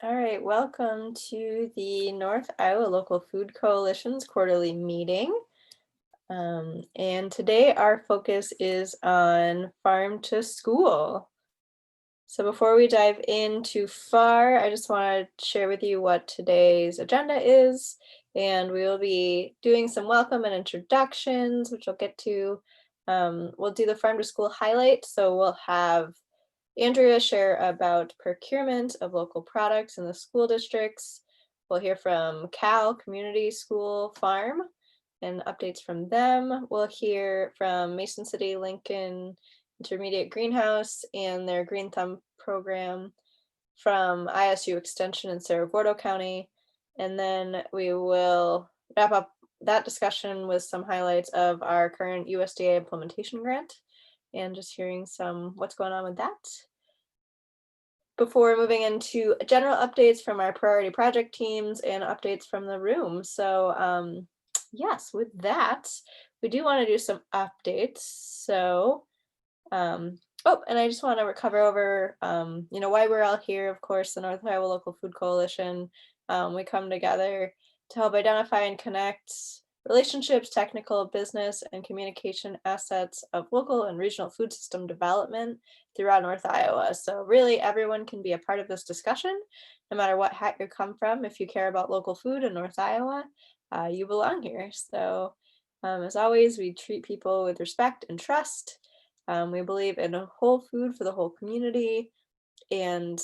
All right, welcome to the North Iowa Local Food Coalition's quarterly meeting. And today our focus is on farm to school. So before we dive in too far, I just want to share with you what today's agenda is. And we will be doing some welcome and introductions, which we'll get to. We'll do the farm to school highlight. So we'll have Andrea share about procurement of local products in the school districts. We'll hear from Cal Community School Farm and updates from them. We'll hear from Mason City Lincoln Intermediate Greenhouse and their Green Thumb program from ISU Extension in Cerro Gordo County. And then we will wrap up that discussion with some highlights of our current USDA implementation grant and just hearing some what's going on with that before moving into general updates from our priority project teams and updates from the room. So yes, with that, we do want to do some updates. So, oh, and I just want to cover over, why we're all here. Of course, the North Iowa Local Food Coalition. We come together to help identify and connect relationships, technical, business, and communication assets of local and regional food system development throughout North Iowa. So really everyone can be a part of this discussion, no matter what hat you come from. If you care about local food in North Iowa, you belong here. So as always, we treat people with respect and trust. We believe in whole food for the whole community, and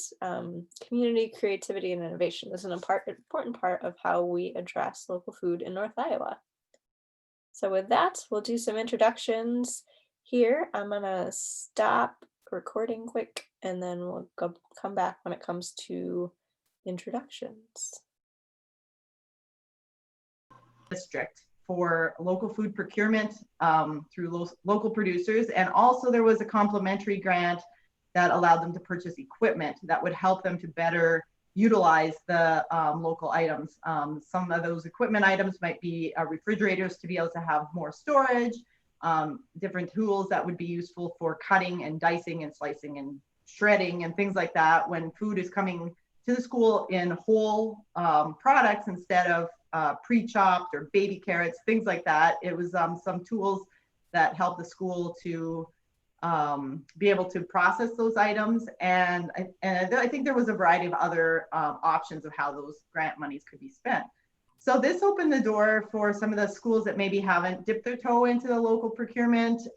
community creativity and innovation is an important part of how we address local food in North Iowa. So with that, we'll do some introductions here. I'm gonna stop recording quick and then we'll come back when it comes to introductions. District for local food procurement through local producers. And also there was a complimentary grant that allowed them to purchase equipment that would help them to better utilize the local items. Some of those equipment items might be refrigerators to be able to have more storage, different tools that would be useful for cutting and dicing and slicing and shredding and things like that when food is coming to the school in whole products instead of pre-chopped or baby carrots, things like that. It was some tools that help the school to be able to process those items. And I think there was a variety of other options of how those grant monies could be spent. So this opened the door for some of the schools that maybe haven't dipped their toe into the local procurement.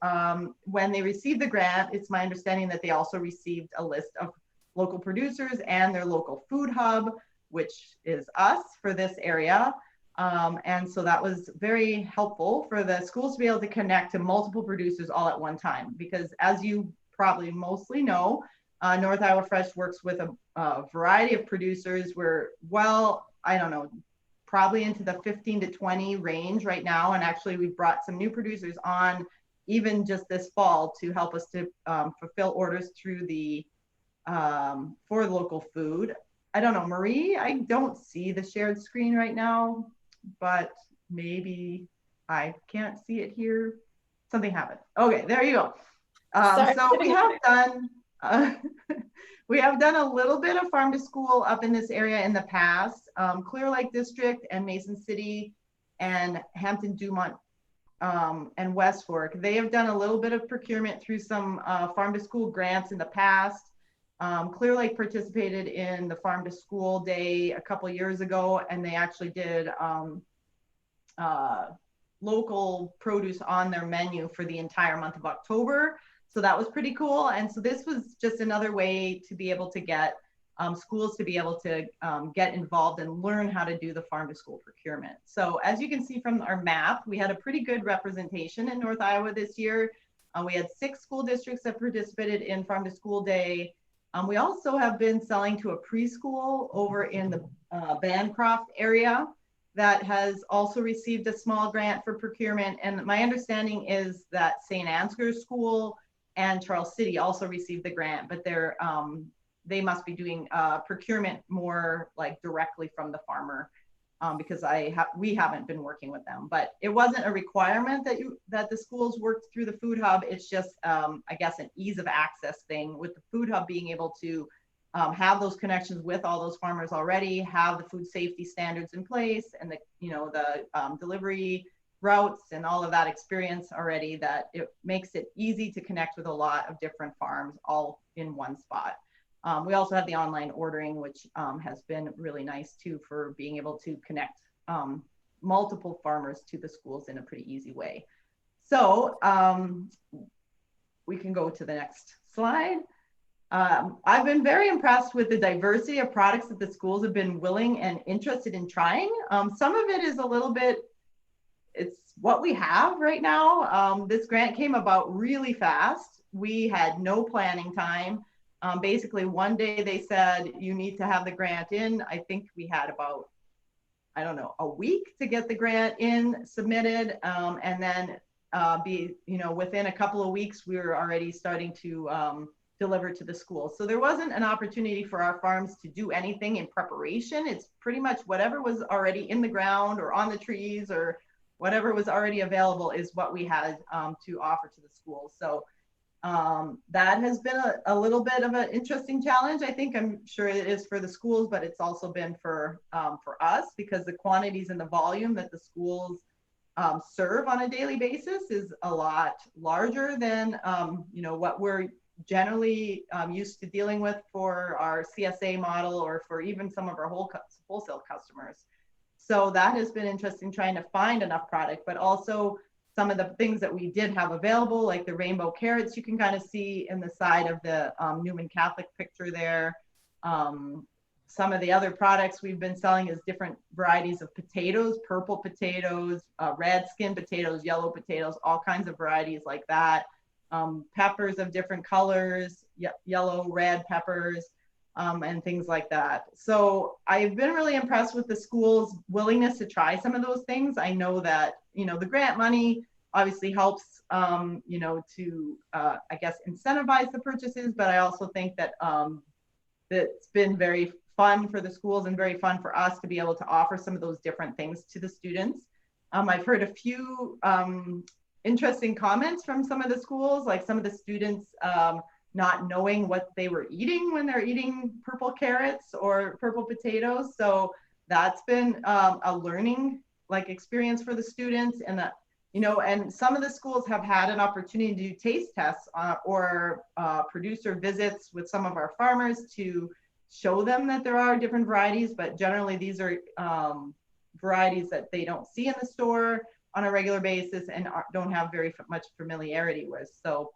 When they received the grant, it's my understanding that they also received a list of local producers and their local food hub, which is us for this area. And so that was very helpful for the schools to be able to connect to multiple producers all at one time, because as you probably mostly know, North Iowa Fresh works with a variety of producers. We're, well, I don't know, probably into the 15 to 20 range right now. And actually we've brought some new producers on even just this fall to help us to fulfill orders through the for local food. I don't know, Marie, I don't see the shared screen right now, but maybe I can't see it here. Something happened. Okay, there you go. So we have done we have done a little bit of farm to school up in this area in the past. Clear Lake District and Mason City and Hampton Dumont and West Fork, they have done a little bit of procurement through some farm to school grants in the past. Clear Lake participated in the Farm to School Day a couple years ago, and they actually did local produce on their menu for the entire month of October. So that was pretty cool. And so this was just another way to be able to get schools to be able to get involved and learn how to do the farm to school procurement. So as you can see from our map, we had a pretty good representation in North Iowa this year. We had 6 school districts that participated in Farm to School Day. We also have been selling to a preschool over in the Bancroft area that has also received a small grant for procurement. And my understanding is that St. Ansgar's School and Charles City also received the grant, but they must be doing procurement more like directly from the farmer because we haven't been working with them. But it wasn't a requirement that the schools worked through the food hub. It's just, I guess, an ease of access thing with the food hub being able to have those connections with all those farmers already, have the food safety standards in place, and the delivery routes and all of that experience already, that it makes it easy to connect with a lot of different farms all in one spot. We also have the online ordering, which has been really nice too, for being able to connect multiple farmers to the schools in a pretty easy way. So we can go to the next slide. I've been very impressed with the diversity of products that the schools have been willing and interested in trying. Some of it is a little bit, it's what we have right now. This grant came about really fast. We had no planning time. Basically, one day they said, you need to have the grant in. I think we had about, I don't know, a week to get the grant in, submitted, and then within a couple of weeks, we were already starting to deliver to the school. So there wasn't an opportunity for our farms to do anything in preparation. It's pretty much whatever was already in the ground or on the trees or whatever was already available is what we had to offer to the school. So that has been a little bit of an interesting challenge. I think, I'm sure it is for the schools, but it's also been for us, because the quantities and the volume that the schools serve on a daily basis is a lot larger than what we're generally used to dealing with for our CSA model, or for even some of our wholesale customers. So that has been interesting, trying to find enough product, but also some of the things that we did have available, like the rainbow carrots, you can kind of see in the side of the Newman Catholic picture there. Some of the other products we've been selling is different varieties of potatoes, purple potatoes, red skin potatoes, yellow potatoes, all kinds of varieties like that. Peppers of different colors, yellow, red peppers, and things like that. So I've been really impressed with the school's willingness to try some of those things. I know that, the grant money obviously helps, to, I guess, incentivize the purchases, but I also think that it's been very fun for the schools and very fun for us to be able to offer some of those different things to the students. I've heard a few interesting comments from some of the schools, like some of the students not knowing what they were eating when they're eating purple carrots or purple potatoes. So that's been a learning experience for the students, and that, and some of the schools have had an opportunity to do taste tests or producer visits with some of our farmers to show them that there are different varieties, but generally these are varieties that they don't see in the store on a regular basis and don't have very much familiarity with. So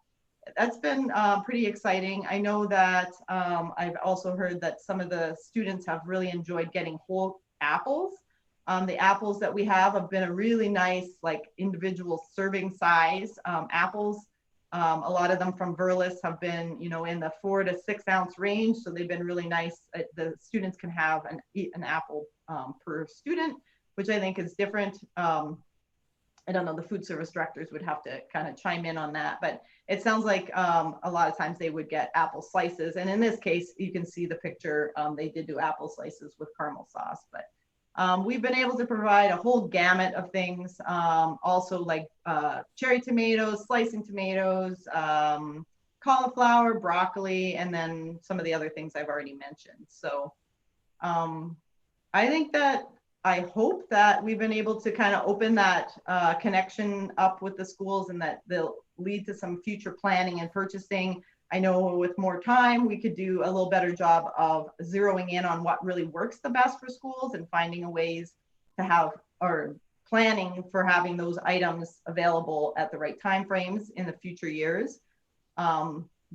that's been pretty exciting. I know that I've also heard that some of the students have really enjoyed getting whole apples. The apples that we have been a really nice, individual serving size apples. A lot of them from Verlis have been, in the 4 to 6 ounce range. So they've been really nice. The students can have an apple per student, which I think is different. I don't know, the food service directors would have to kind of chime in on that, but it sounds like a lot of times they would get apple slices. And in this case, you can see the picture, they did do apple slices with caramel sauce, but we've been able to provide a whole gamut of things, also like cherry tomatoes, slicing tomatoes, cauliflower, broccoli, and then some of the other things I've already mentioned. So I hope that we've been able to kind of open that connection up with the schools, and that they'll lead to some future planning and purchasing. I know with more time, we could do a little better job of zeroing in on what really works the best for schools and finding ways to have, or planning for having those items available at the right time frames in the future years.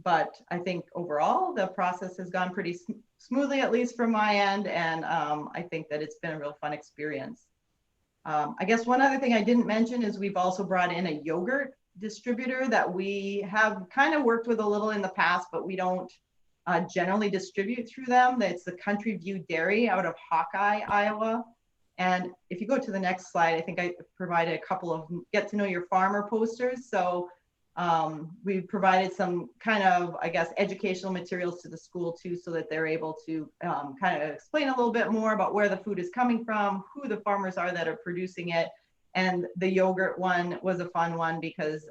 But I think overall the process has gone pretty smoothly, at least from my end, and I think that it's been a real fun experience. I guess one other thing I didn't mention is we've also brought in a yogurt distributor that we have kind of worked with a little in the past, but we don't generally distribute through them. That's the Country View Dairy out of Hawkeye, Iowa. And if you go to the next slide, I think I provided a couple of get to know your farmer posters. So we provided some kind of, I guess, educational materials to the school too, so that they're able to kind of explain a little bit more about where the food is coming from, who the farmers are that are producing it. And the yogurt one was a fun one because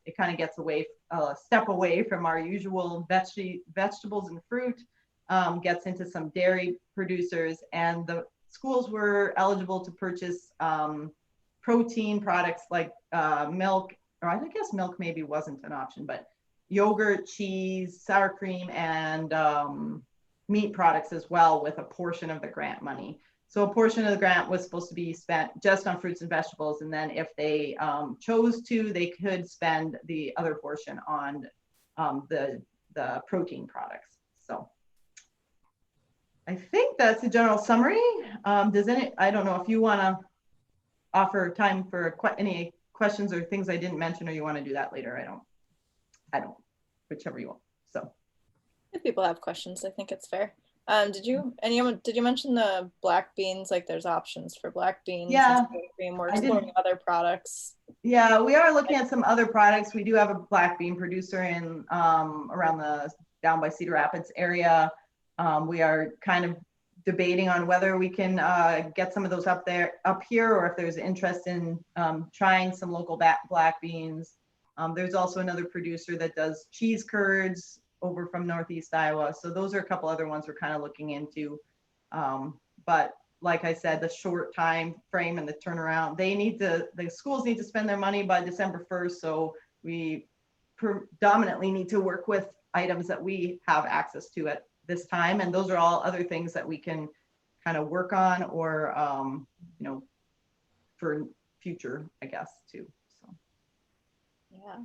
it kind of gets a step away from our usual vegetables and fruit. gets into some dairy producers, and the schools were eligible to purchase protein products like milk, or I guess milk maybe wasn't an option, but yogurt, cheese, sour cream, and meat products as well, with a portion of the grant money. So a portion of the grant was supposed to be spent just on fruits and vegetables, and then if they chose to, they could spend the other portion on the protein products. So I think that's a general summary. I don't know if you want to offer time for any questions or things I didn't mention, or you want to do that later. I don't, whichever you want. So if people have questions, I think it's fair. Did you mention the black beans? Like there's options for black beans. Yeah, and we're exploring other products. Yeah, we are looking at some other products. We do have a black bean producer in around the down by Cedar Rapids area. We are kind of debating on whether we can get some of those up here, or if there's interest in trying some local black beans. There's also another producer that does cheese curds over from Northeast Iowa. So those are a couple other ones we're kind of looking into. But like I said, the short time frame and the turnaround, the schools need to spend their money by December 1st. So we predominantly need to work with items that we have access to at this time. And those are all other things that we can kind of work on, or, for future, I guess, too. So. Yeah.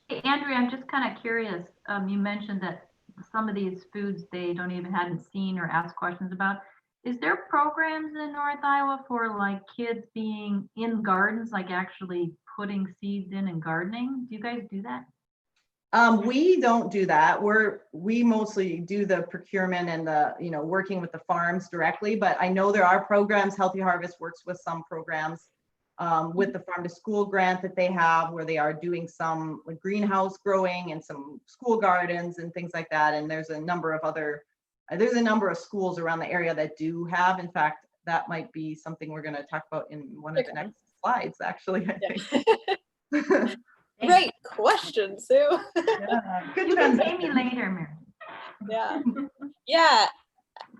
Hey, Andrea, I'm just kind of curious. You mentioned that some of these foods they hadn't seen or asked questions about. Is there programs in North Iowa for like kids being in gardens, like actually putting seeds in and gardening? Do you guys do that? We don't do that. We mostly do the procurement and the, working with the farms directly, but I know there are programs. Healthy Harvest works with some programs with the farm to school grant that they have, where they are doing some like greenhouse growing and some school gardens and things like that. And there's a number of schools around the area that do have. In fact, that might be something we're going to talk about in one of the next slides, actually, I think. Great question, Sue. Yeah, good You can transition. pay me later, Mary. Yeah. Yeah.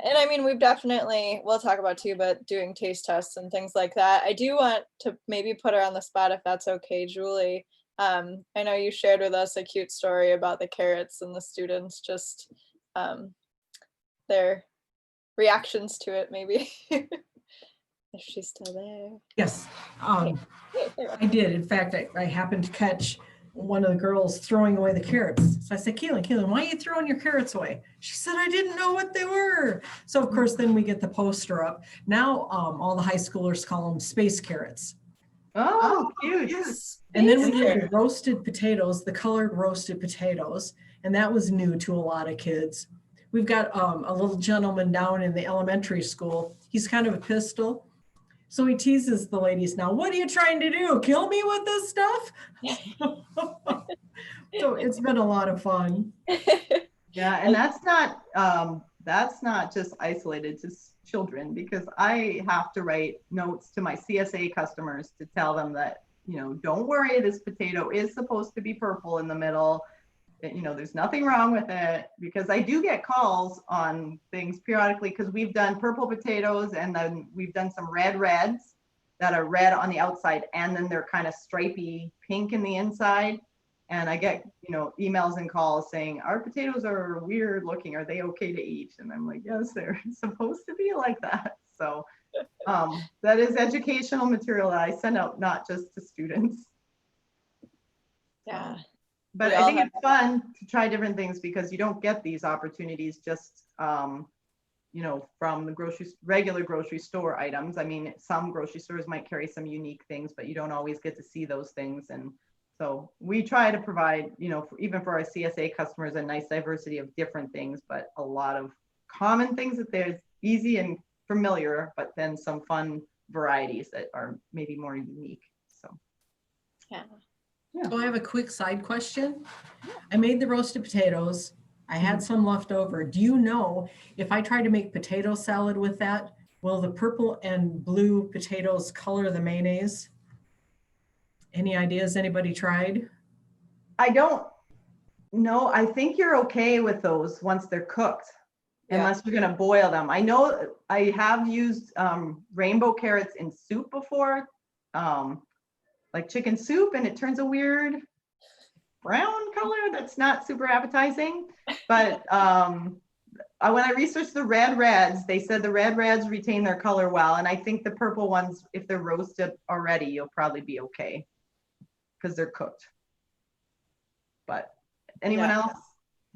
And I mean, we'll talk about too, but doing taste tests and things like that. I do want to maybe put her on the spot, if that's okay, Julie. I know you shared with us a cute story about the carrots and the students, just their reactions to it, maybe. If she's still there. Yes, I did. In fact, I happened to catch one of the girls throwing away the carrots. So I said, Keelan, why are you throwing your carrots away? She said, I didn't know what they were. So of course, then we get the poster up. Now, all the high schoolers call them space carrots. Oh, cute. Yes. And then we did the roasted potatoes, the colored roasted potatoes. And that was new to a lot of kids. We've got a little gentleman down in the elementary school. He's kind of a pistol. So he teases the ladies now, what are you trying to do? Kill me with this stuff? So it's been a lot of fun. Yeah, and that's not just isolated to children, because I have to write notes to my CSA customers to tell them that, don't worry, this potato is supposed to be purple in the middle. There's nothing wrong with it, because I do get calls on things periodically, because we've done purple potatoes and then we've done some reds that are red on the outside, and then they're kind of stripy pink in the inside. And I get, emails and calls saying, our potatoes are weird looking. Are they okay to eat? And I'm like, yes, they're supposed to be like that. So that is educational material that I send out, not just to students. Yeah. But I think it's fun to try different things, because you don't get these opportunities just, from the regular grocery store items. I mean, some grocery stores might carry some unique things, but you don't always get to see those things. And so we try to provide, even for our CSA customers, a nice diversity of different things, but a lot of common things that there's easy and familiar, but then some fun varieties that are maybe more unique. So, yeah. Yeah. So I have a quick side question. I made the roasted potatoes. I had some left over. Do you know if I try to make potato salad with that, will the purple and blue potatoes color the mayonnaise? Any ideas? Anybody tried? I don't know. I think you're okay with those once they're cooked. unless you're gonna boil them. I know I have used rainbow carrots in soup before, like chicken soup, and it turns a weird brown color that's not super appetizing. But when I researched the red reds, they said the red reds retain their color well, and I think the purple ones, if they're roasted already, you'll probably be okay because they're cooked. But anyone else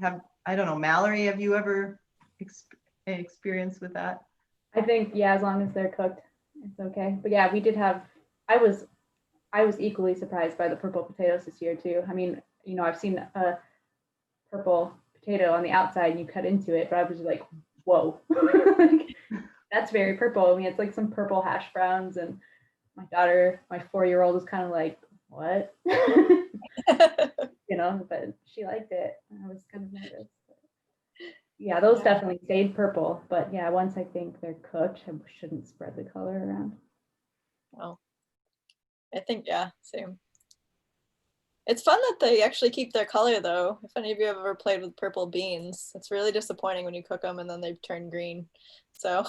have, I don't know, Mallory, have you ever experience with that? I think, yeah, as long as they're cooked, it's okay. But yeah, we did have, I was equally surprised by the purple potatoes this year too. I mean, you know, I've seen a purple potato on the outside and you cut into it, but I was like, whoa, that's very purple. I mean, it's like some purple hash browns, and my daughter, my 4-year-old, was kind of like, what? You know, but she liked it. I was kind of nervous. Yeah, those definitely stayed purple, but yeah, once I think they're cooked, I shouldn't spread the color around. Oh, I think, yeah, same. It's fun that they actually keep their color though. If any of you have ever played with purple beans, it's really disappointing when you cook them and then they turn green. So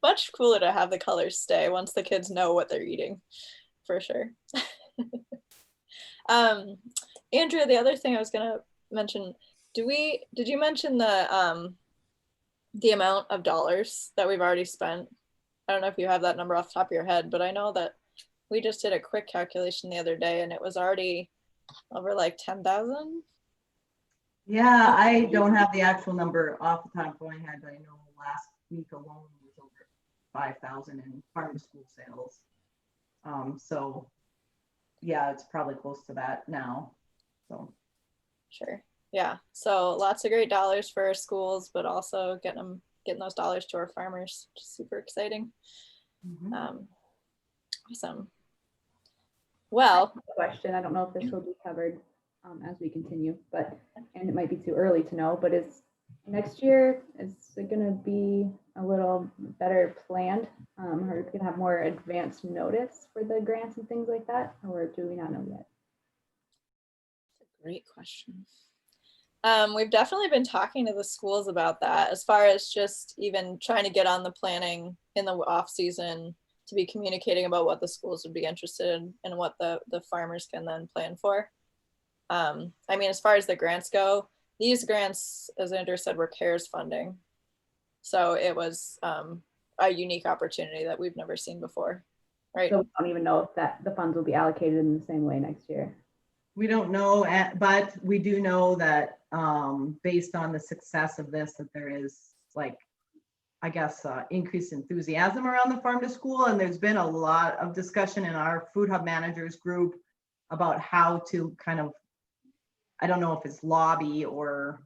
much cooler to have the colors stay once the kids know what they're eating, for sure. Andrea, the other thing I was gonna mention, did you mention the amount of dollars that we've already spent? I don't know if you have that number off the top of your head, but I know that we just did a quick calculation the other day and it was already over like 10,000. Yeah, I don't have the actual number off the top of my head, but I know last week alone was over 5,000 in farm to school sales. So yeah, it's probably close to that now. So sure. Yeah. So lots of great dollars for our schools, but also getting those dollars to our farmers, which is super exciting. Awesome. Well, Question, I don't know if this will be covered as we continue, but, and it might be too early to know, but is next year, is it going to be a little better planned? Or are we going to have more advanced notice for the grants and things like that? Or do we not know yet? great question. We've definitely been talking to the schools about that, as far as just even trying to get on the planning in the off season to be communicating about what the schools would be interested in and what the farmers can then plan for. I mean, as far as the grants go, these grants, as Andrew said, were CARES funding. So it was a unique opportunity that we've never seen before, right? So we don't even know if that the funds will be allocated in the same way next year. we don't know, but we do know that based on the success of this, that there is like, I guess, increased enthusiasm around the farm to school. And there's been a lot of discussion in our food hub managers group about how to kind of, I don't know if it's lobby or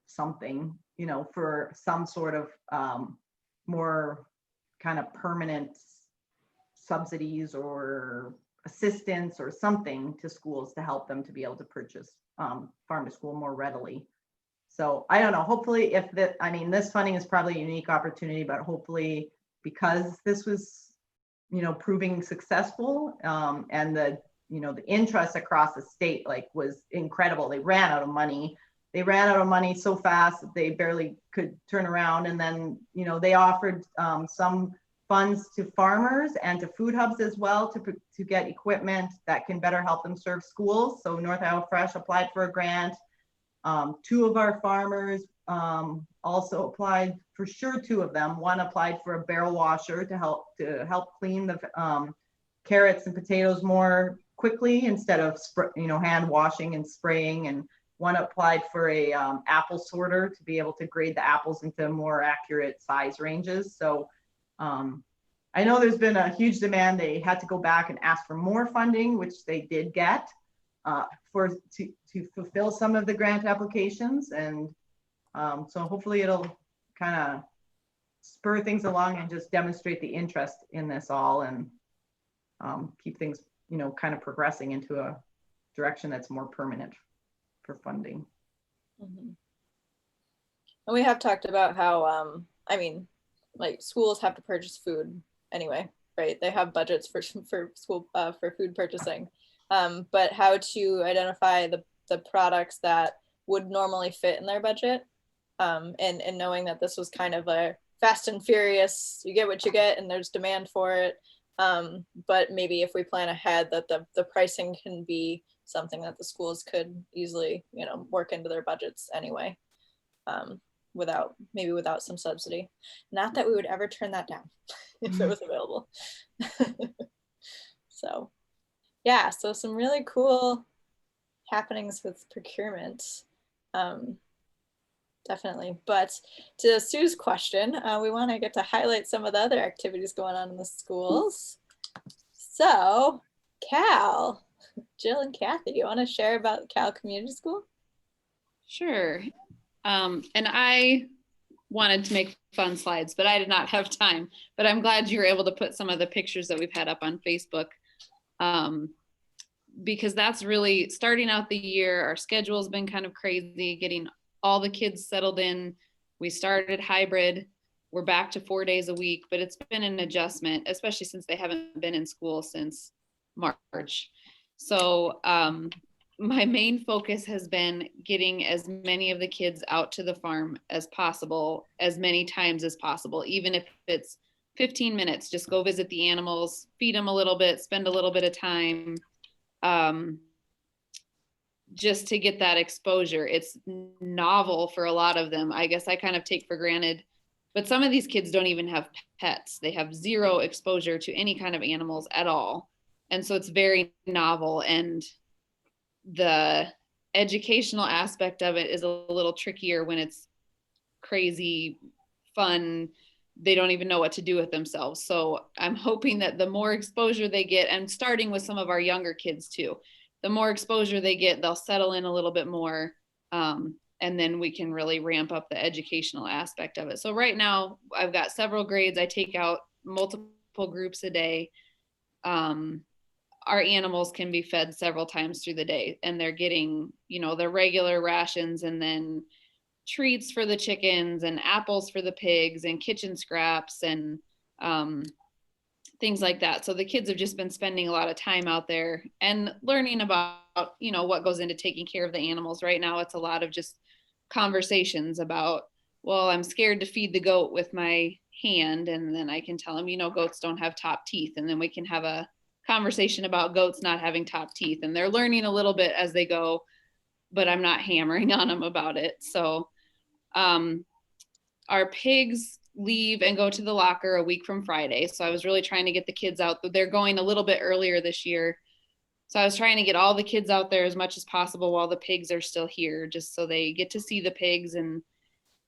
something, you know, for some sort of more kind of permanent subsidies or assistance or something to schools to help them to be able to purchase farm to school more readily. So I don't know, hopefully if that, I mean, this funding is probably a unique opportunity, but hopefully because this was, you know, proving successful and the, you know, the interest across the state like was incredible. They ran out of money. They ran out of money so fast that they barely could turn around. And then, you know, they offered some funds to farmers and to food hubs as well to get equipment that can better help them serve schools. So North Iowa Fresh applied for a grant. Two of our farmers also applied, for sure, two of them. One applied for a barrel washer to help clean the carrots and potatoes more quickly instead of hand washing and spraying. And one applied for a apple sorter to be able to grade the apples into more accurate size ranges. So I know there's been a huge demand. They had to go back and ask for more funding, which they did get to fulfill some of the grant applications. And so hopefully it'll kind of spur things along and just demonstrate the interest in this all and keep things, you know, kind of progressing into a direction that's more permanent for funding. Mm-hmm. And we have talked about how, I mean, like schools have to purchase food anyway, right? They have budgets for school for food purchasing, but how to identify the products that would normally fit in their budget and knowing that this was kind of a fast and furious, you get what you get and there's demand for it. But maybe if we plan ahead, that the pricing can be something that the schools could easily, you know, work into their budgets anyway, without some subsidy. Not that we would ever turn that down if it was available. So yeah, so some really cool happenings with procurement. Definitely. But to Sue's question, we want to get to highlight some of the other activities going on in the schools. So Cal, Jill and Kathy, you want to share about Cal Community School? Sure. And I wanted to make fun slides, but I did not have time. But I'm glad you were able to put some of the pictures that we've had up on Facebook, because that's really starting out the year. Our schedule has been kind of crazy, getting all the kids settled in. We started hybrid. We're back to 4 days a week, but it's been an adjustment, especially since they haven't been in school since March. So my main focus has been getting as many of the kids out to the farm as possible, as many times as possible, even if it's 15 minutes, just go visit the animals, feed them a little bit, spend a little bit of time, just to get that exposure. It's novel for a lot of them. I guess I kind of take for granted, but some of these kids don't even have pets. They have zero exposure to any kind of animals at all. And so it's very novel, and the educational aspect of it is a little trickier when it's crazy fun. They don't even know what to do with themselves. So I'm hoping that the more exposure they get, and starting with some of our younger kids too, the more exposure they get, they'll settle in a little bit more. And then we can really ramp up the educational aspect of it. So right now I've got several grades. I take out multiple groups a day. Our animals can be fed several times through the day, and they're getting, you know, their regular rations, and then treats for the chickens, and apples for the pigs, and kitchen scraps, and things like that. So the kids have just been spending a lot of time out there and learning about, you know, what goes into taking care of the animals. Right now it's a lot of just conversations about, well, I'm scared to feed the goat with my hand, and then I can tell them, you know, goats don't have top teeth, and then we can have a conversation about goats not having top teeth, and they're learning a little bit as they go, but I'm not hammering on them about it. So our pigs leave and go to the locker a week from Friday. So I was really trying to get the kids out. They're going a little bit earlier this year. So I was trying to get all the kids out there as much as possible while the pigs are still here, just so they get to see the pigs and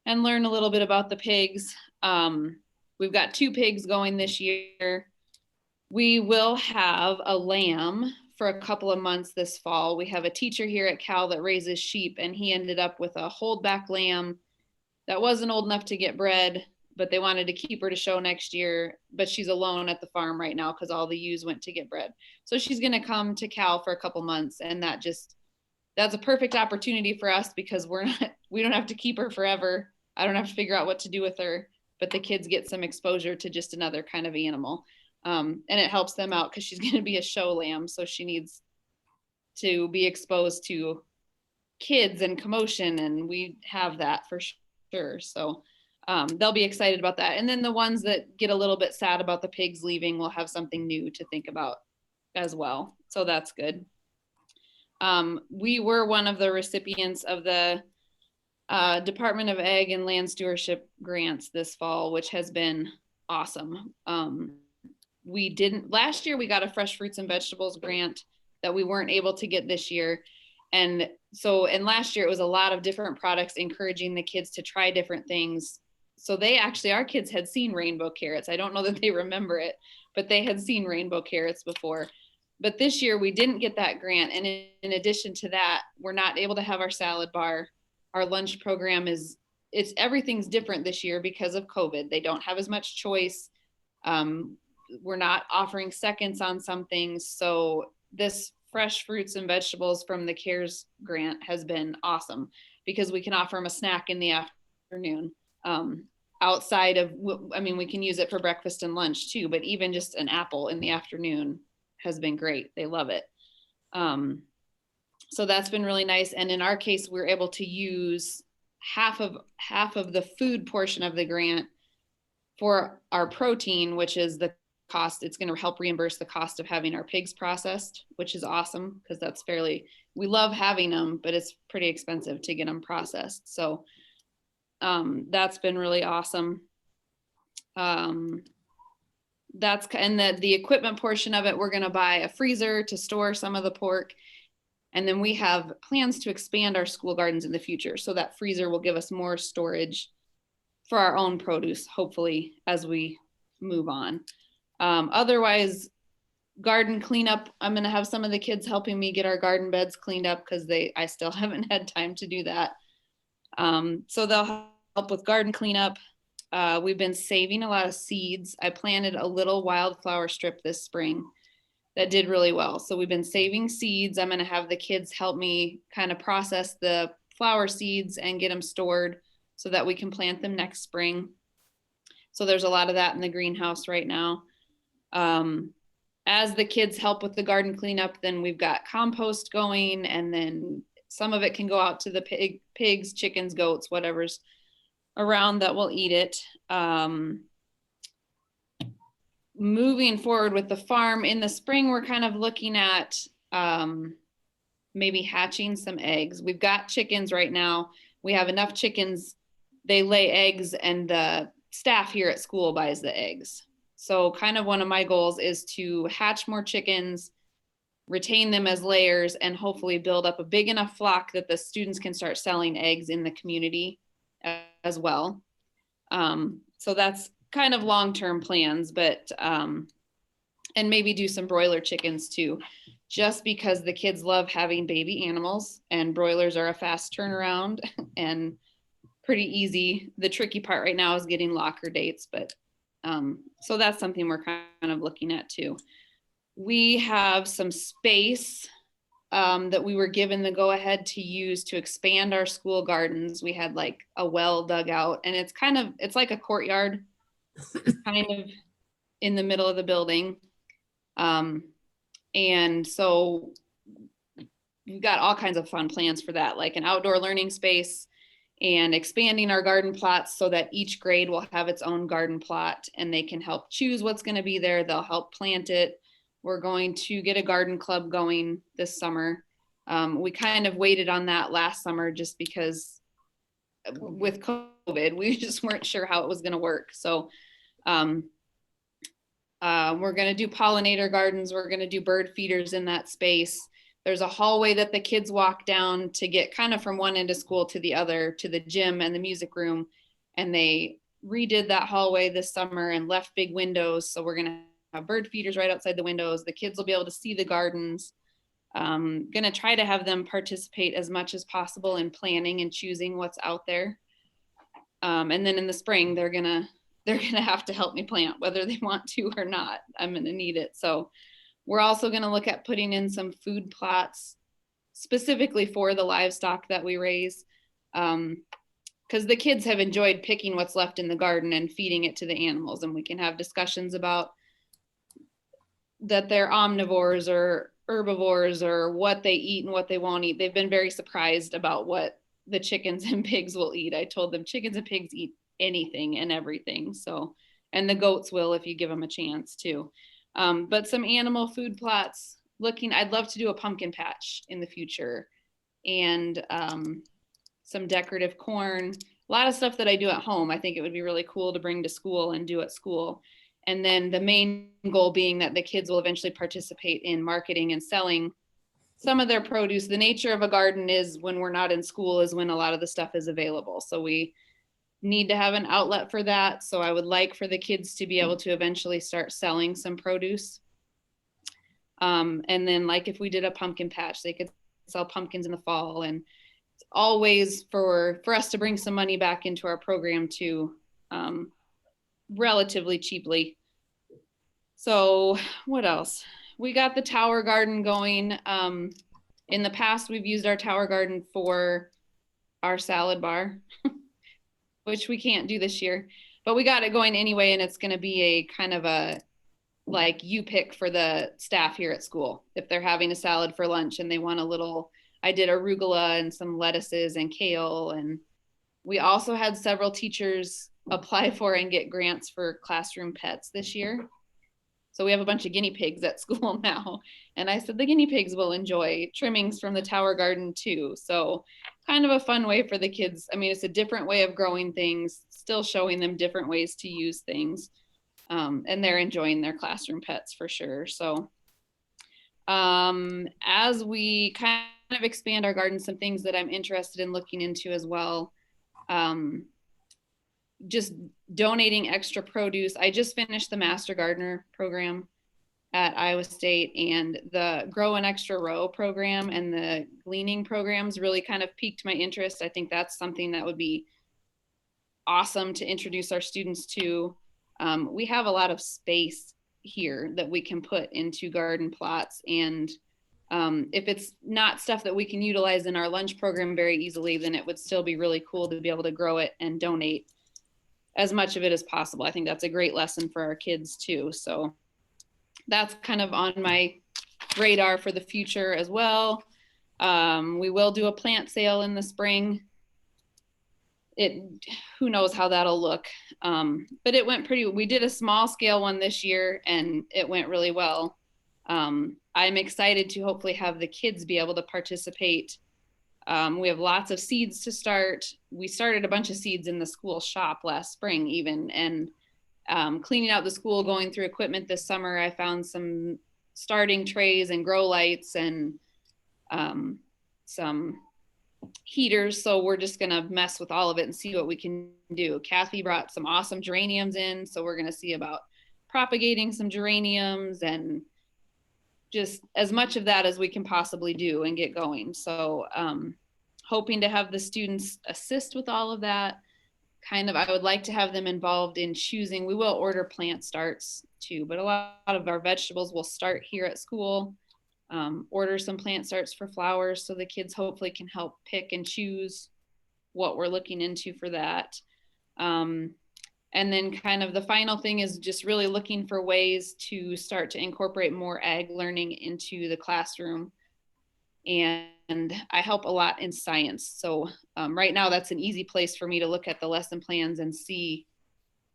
learn a little bit about the pigs. We've got 2 pigs going this year. We will have a lamb for a couple of months this fall. We have a teacher here at Cal that raises sheep, and he ended up with a holdback lamb that wasn't old enough to get bred, but they wanted to keep her to show next year. But she's alone at the farm right now because all the ewes went to get bred. So she's going to come to Cal for a couple months, and that's a perfect opportunity for us, because we don't have to keep her forever. I don't have to figure out what to do with her, but the kids get some exposure to just another kind of animal. And it helps them out because she's going to be a show lamb. So she needs to be exposed to kids and commotion, and we have that for sure. So they'll be excited about that. And then the ones that get a little bit sad about the pigs leaving will have something new to think about as well. So that's good. We were one of the recipients of the Department of Ag and Land Stewardship grants this fall, which has been awesome. Last year we got a fresh fruits and vegetables grant that we weren't able to get this year. And last year it was a lot of different products, encouraging the kids to try different things. So our kids had seen rainbow carrots. I don't know that they remember it, but they had seen rainbow carrots before. But this year we didn't get that grant. And in addition to that, we're not able to have our salad bar. Our lunch program everything's different this year because of COVID. They don't have as much choice. We're not offering seconds on some things. So this fresh fruits and vegetables from the CARES grant has been awesome, because we can offer them a snack in the afternoon. Outside of, we can use it for breakfast and lunch too, but even just an apple in the afternoon has been great. They love it. So that's been really nice. And in our case, we're able to use half of the food portion of the grant for our protein, which is the cost. It's going to help reimburse the cost of having our pigs processed, which is awesome because that's we love having them, but it's pretty expensive to get them processed. So that's been really awesome. And the equipment portion of it, we're going to buy a freezer to store some of the pork. And then we have plans to expand our school gardens in the future. So that freezer will give us more storage for our own produce, hopefully, as we move on. Otherwise, garden cleanup, I'm going to have some of the kids helping me get our garden beds cleaned up because I still haven't had time to do that. So they'll help with garden cleanup. We've been saving a lot of seeds. I planted a little wildflower strip this spring that did really well. So we've been saving seeds. I'm going to have the kids help me kind of process the flower seeds and get them stored so that we can plant them next spring. So there's a lot of that in the greenhouse right now. As the kids help with the garden cleanup, then we've got compost going, and then some of it can go out to the pigs, chickens, goats, whatever's around that will eat it. Moving forward with the farm in the spring, we're kind of looking at maybe hatching some eggs. We've got chickens right now. We have enough chickens. They lay eggs, and the staff here at school buys the eggs. So kind of one of my goals is to hatch more chickens, retain them as layers, and hopefully build up a big enough flock that the students can start selling eggs in the community as well. So that's kind of long-term plans, but and maybe do some broiler chickens too, just because the kids love having baby animals, and broilers are a fast turnaround and pretty easy. The tricky part right now is getting locker dates, but so that's something we're kind of looking at too. We have some space that we were given the go ahead to use to expand our school gardens. We had like a well dug out, and it's like a courtyard kind of in the middle of the building. And so we've got all kinds of fun plans for that, like an outdoor learning space and expanding our garden plots so that each grade will have its own garden plot and they can help choose what's going to be there. They'll help plant it. We're going to get a garden club going this summer. We kind of waited on that last summer just because with COVID, we just weren't sure how it was going to work. So we're going to do pollinator gardens. We're going to do bird feeders in that space. There's a hallway that the kids walk down to get kind of from one end of school to the other, to the gym and the music room. And they redid that hallway this summer and left big windows. So we're going to have bird feeders right outside the windows. The kids will be able to see the gardens. Going to try to have them participate as much as possible in planning and choosing what's out there. And then in the spring, they're gonna have to help me plant, whether they want to or not. I'm gonna need it. So we're also gonna look at putting in some food plots specifically for the livestock that we raise. Because the kids have enjoyed picking what's left in the garden and feeding it to the animals. And we can have discussions about that they're omnivores or herbivores or what they eat and what they won't eat. They've been very surprised about what the chickens and pigs will eat. I told them chickens and pigs eat anything and everything. So, and the goats will if you give them a chance too. But some animal food plots I'd love to do a pumpkin patch in the future, and some decorative corn, a lot of stuff that I do at home. I think it would be really cool to bring to school and do at school. And then the main goal being that the kids will eventually participate in marketing and selling some of their produce. The nature of a garden is when we're not in school is when a lot of the stuff is available. So we need to have an outlet for that. So I would like for the kids to be able to eventually start selling some produce. And then like if we did a pumpkin patch, they could sell pumpkins in the fall, and it's all ways for us to bring some money back into our program too, relatively cheaply. So what else? We got the tower garden going. In the past, we've used our tower garden for our salad bar, which we can't do this year, but we got it going anyway. And it's going to be a kind of a, like you pick for the staff here at school. If they're having a salad for lunch and they want a little, I did arugula and some lettuces and kale and We also had several teachers apply for and get grants for classroom pets this year. So we have a bunch of guinea pigs at school now. And I said the guinea pigs will enjoy trimmings from the Tower Garden too. So kind of a fun way for the kids. I mean, it's a different way of growing things, still showing them different ways to use things. And they're enjoying their classroom pets for sure. So as we kind of expand our garden, some things that I'm interested in looking into as well. Just donating extra produce. I just finished the Master Gardener program at Iowa State, and the Grow an Extra Row program and the gleaning programs really kind of piqued my interest. I think that's something that would be awesome to introduce our students to. We have a lot of space here that we can put into garden plots, and if it's not stuff that we can utilize in our lunch program very easily, then it would still be really cool to be able to grow it and donate as much of it as possible. I think that's a great lesson for our kids too. So that's kind of on my radar for the future as well. We will do a plant sale in the spring. Who knows how that'll look. But it went we did a small scale one this year and it went really well. I'm excited to hopefully have the kids be able to participate. We have lots of seeds to start. We started a bunch of seeds in the school shop last spring even, and cleaning out the school, going through equipment this summer, I found some starting trays and grow lights and some heaters. So we're just gonna mess with all of it and see what we can do. Kathy brought some awesome geraniums in, so we're gonna see about propagating some geraniums and just as much of that as we can possibly do and get going. So hoping to have the students assist with all of that. I would like to have them involved in choosing. We will order plant starts too, but a lot of our vegetables will start here at school. Order some plant starts for flowers so the kids hopefully can help pick and choose what we're looking into for that. And then kind of the final thing is just really looking for ways to start to incorporate more ag learning into the classroom. And I help a lot in science. So right now that's an easy place for me to look at the lesson plans and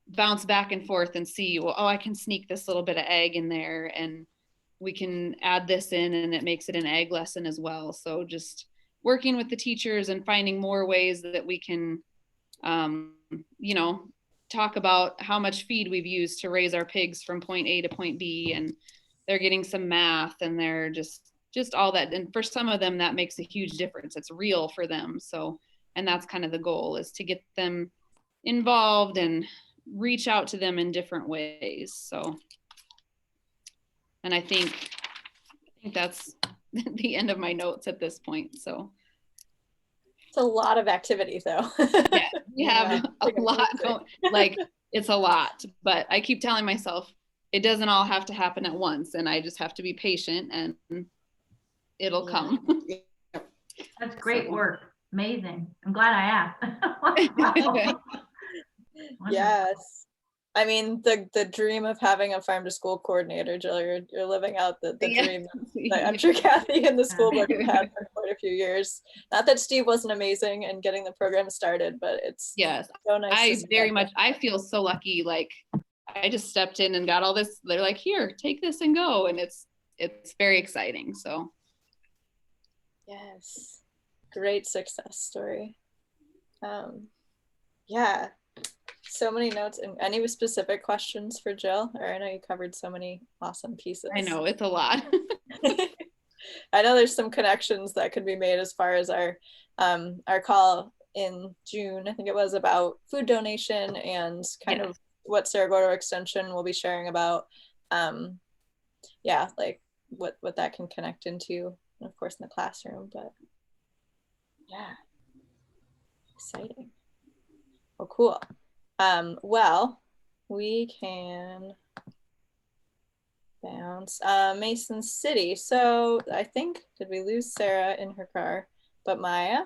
bounce back and forth and see, well, oh, I can sneak this little bit of ag in there and we can add this in and it makes it an ag lesson as well. So just working with the teachers and finding more ways that we can, talk about how much feed we've used to raise our pigs from point A to point B, and they're getting some math and they're just all that. And for some of them, that makes a huge difference. It's real for them. So, and that's kind of the goal, is to get them involved and reach out to them in different ways. So, and I think that's the end of my notes at this point. So it's a lot of activity though. Yeah, we have a lot going, like it's a lot, but I keep telling myself it doesn't all have to happen at once, and I just have to be patient and it'll come. That's great work. Amazing. I'm glad I asked. Yes. I mean, the dream of having a farm to school coordinator, Jill, you're living out the dream that I'm sure Kathy and the school board have had for quite a few years. Not that Steve wasn't amazing in getting the program started, but it's so nice. I feel so lucky. Like I just stepped in and got all this. They're like, here, take this and go. And it's very exciting. So. Yes. Great success story. Yeah. So many notes. And any specific questions for Jill? Or I know you covered so many awesome pieces. I know, it's a lot. I know there's some connections that could be made as far as our call in June, I think it was, about food donation and kind of what Saragordo Extension will be sharing about, like what that can connect into, and of course in the classroom. But yeah, exciting. Well, cool. Well, we can bounce. Mason City. So I think, did we lose Sarah in her car? But Maya?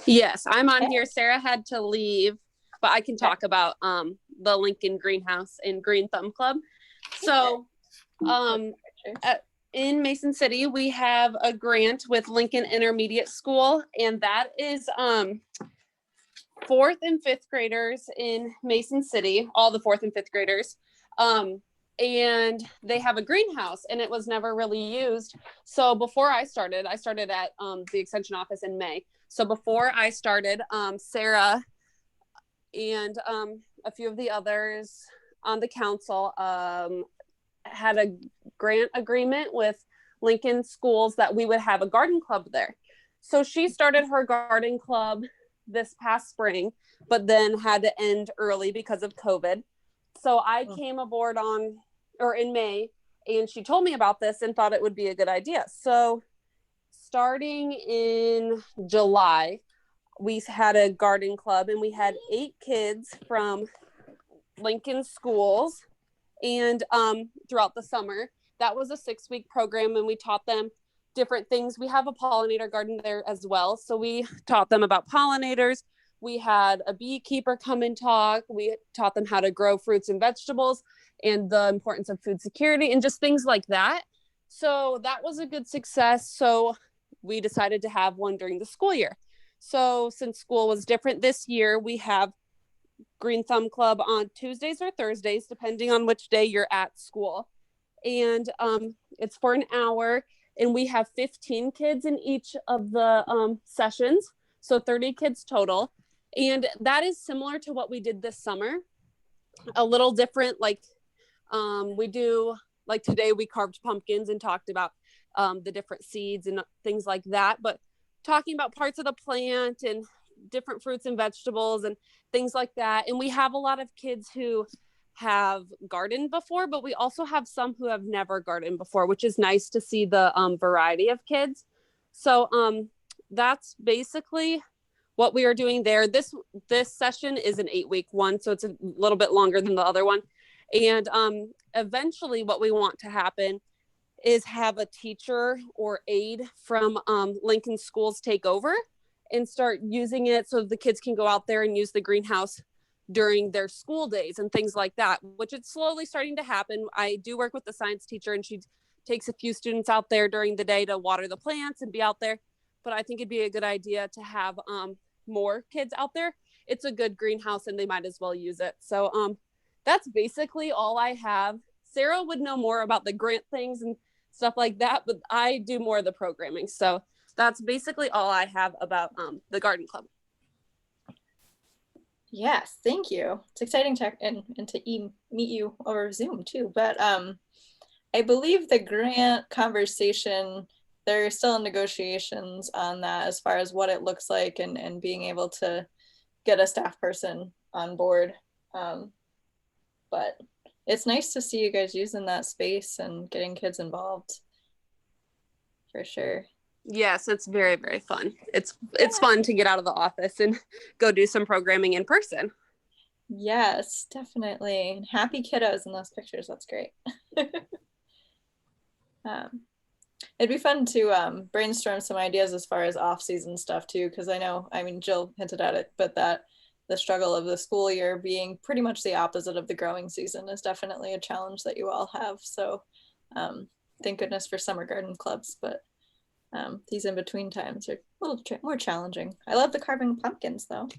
Yes, I'm on here. Sarah had to leave, but I can talk about the Lincoln Greenhouse and Green Thumb Club. So in Mason City, we have a grant with Lincoln Intermediate School, and that is 4th and 5th graders in Mason City, all the 4th and 5th graders. And they have a greenhouse, and it was never really used. So before I started at the extension office in May. So before I started, Sarah and a few of the others on the council had a grant agreement with Lincoln Schools that we would have a garden club there. So she started her garden club this past spring, but then had to end early because of COVID. So I came aboard in May, and she told me about this and thought it would be a good idea. So starting in July, we had a garden club, and we had 8 kids from Lincoln Schools, and throughout the summer. That was a 6-week program, and we taught them different things. We have a pollinator garden there as well. So we taught them about pollinators. We had a beekeeper come and talk. We taught them how to grow fruits and vegetables and the importance of food security and just things like that. So that was a good success. So we decided to have one during the school year. So since school was different this year, we have Green Thumb Club on Tuesdays or Thursdays, depending on which day you're at school. And it's for an hour, and we have 15 kids in each of the sessions. So 30 kids total. And that is similar to what we did this summer. A little different, like we do, like today we carved pumpkins and talked about the different seeds and things like that. But talking about parts of the plant and different fruits and vegetables and things like that. And we have a lot of kids who have gardened before, but we also have some who have never gardened before, which is nice to see the variety of kids. So that's basically what we are doing there. This session is an 8-week one, so it's a little bit longer than the other one. And eventually what we want to happen is have a teacher or aide from Lincoln Schools take over and start using it so the kids can go out there and use the greenhouse during their school days and things like that, which is slowly starting to happen. I do work with the science teacher, and she takes a few students out there during the day to water the plants and be out there. But I think it'd be a good idea to have more kids out there. It's a good greenhouse, and they might as well use it. So that's basically all I have. Sarah would know more about the grant things and stuff like that, but I do more of the programming. So that's basically all I have about the garden club. Yes, thank you. It's exciting to meet you over Zoom too. But I believe the grant conversation, they're still in negotiations on that as far as what it looks like and being able to get a staff person on board. But it's nice to see you guys using that space and getting kids involved, for sure. Yes, it's very, very fun. It's fun to get out of the office and go do some programming in person. Yes, definitely. Happy kiddos in those pictures. That's great. It'd be fun to brainstorm some ideas as far as off-season stuff too, because I mean, Jill hinted at it, but that the struggle of the school year being pretty much the opposite of the growing season is definitely a challenge that you all have. So thank goodness for summer garden clubs, but these in-between times are a little more challenging. I love the carving pumpkins though.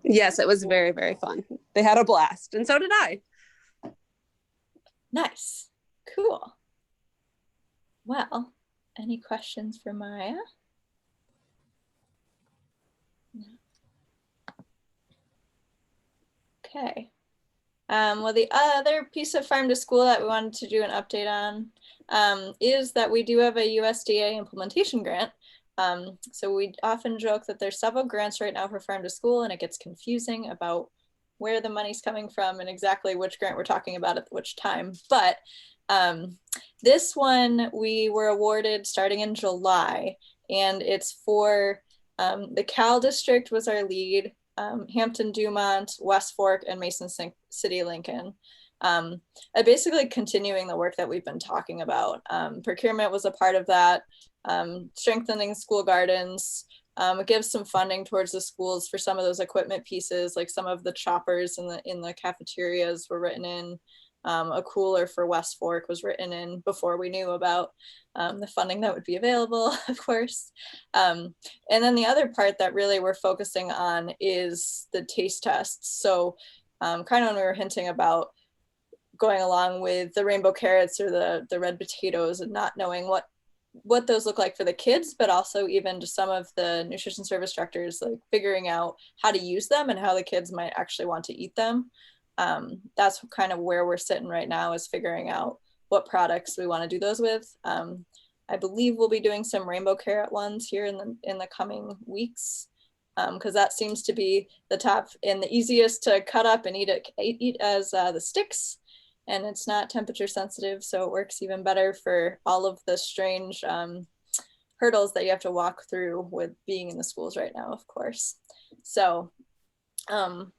Yes, it was very, very fun. They had a blast, and so did I. Nice. Cool. Well, any questions for Maya? No. Okay. Well, the other piece of farm to school that we wanted to do an update on is that we do have a USDA implementation grant. So we often joke that there's several grants right now for farm to school, and it gets confusing about where the money's coming from and exactly which grant we're talking about at which time. But this one we were awarded starting in July, and it's for the Cal District was our lead, Hampton, Dumont, West Fork, and Mason City, Lincoln. Basically continuing the work that we've been talking about. Procurement was a part of that, strengthening school gardens. It gives some funding towards the schools for some of those equipment pieces, like some of the choppers in the cafeterias were written in. A cooler for West Fork was written in before we knew about the funding that would be available, of course. And then the other part that really we're focusing on is the taste tests. So kind of when we were hinting about going along with the rainbow carrots or the red potatoes and not knowing what those look like for the kids, but also even just some of the nutrition service directors, like figuring out how to use them and how the kids might actually want to eat them. That's kind of where we're sitting right now, is figuring out what products we want to do those with. I believe we'll be doing some rainbow carrot ones here in the coming weeks, because that seems to be the top and the easiest to cut up and eat as the sticks. And it's not temperature sensitive, so it works even better for all of the strange hurdles that you have to walk through with being in the schools right now, of course. So we'll